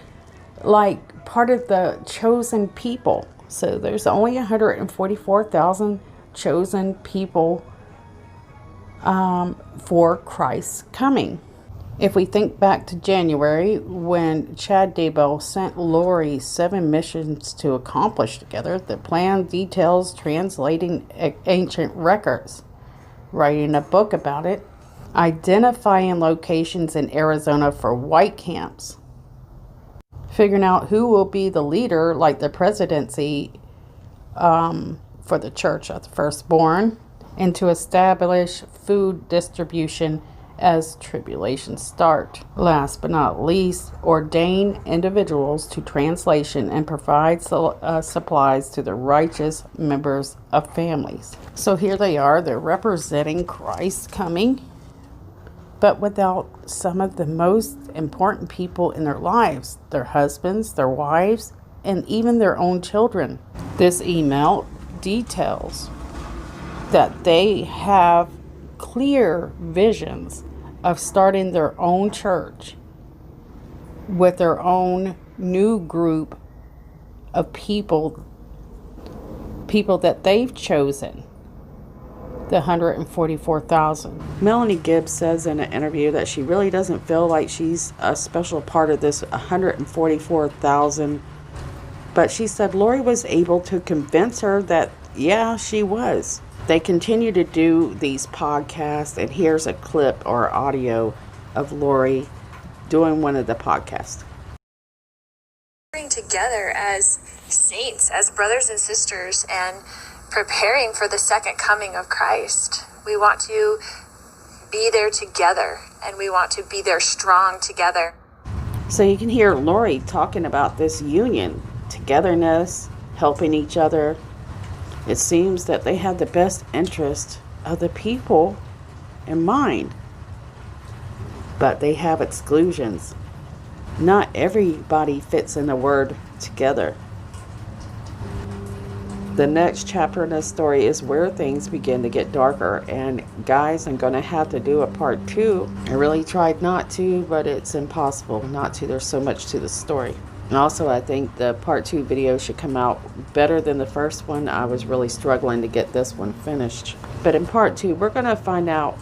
like part of the chosen people. So there's only 144,000 chosen people for Christ's coming. If we think back to January, when Chad Daybell sent Lori 7 missions to accomplish together, the plan details translating ancient records, writing a book about it, identifying locations in Arizona for white camps, figuring out who will be the leader, like the presidency for the Church of the Firstborn, and to establish food distribution as tribulations start. Last but not least, ordain individuals to translation and provide supplies to the righteous members of families. So here they are, they're representing Christ's coming, but without some of the most important people in their lives, their husbands, their wives, and even their own children. This email details that they have clear visions of starting their own church with their own new group of people that they've chosen, the 144,000. Melanie Gibbs says in an interview that she really doesn't feel like she's a special part of this 144,000, but she said Lori was able to convince her that, yeah, she was. They continue to do these podcasts, and here's a clip or audio of Lori doing one of the podcasts. Together as saints, as brothers and sisters, and preparing for the second coming of Christ. We want to be there together, and we want to be there strong together. So you can hear Lori talking about this union, togetherness, helping each other. It seems that they have the best interest of the people in mind, but they have exclusions. Not everybody fits in the word together. The next chapter in this story is where things begin to get darker, and guys, I'm going to have to do a part 2. I really tried not to, but it's impossible not to. There's so much to the story. And also, I think the part 2 video should come out better than the first one. I was really struggling to get this one finished. But in part 2, we're going to find out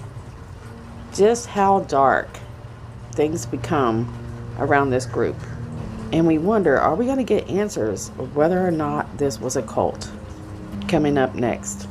just how dark things become around this group. And we wonder, are we going to get answers of whether or not this was a cult? Coming up next.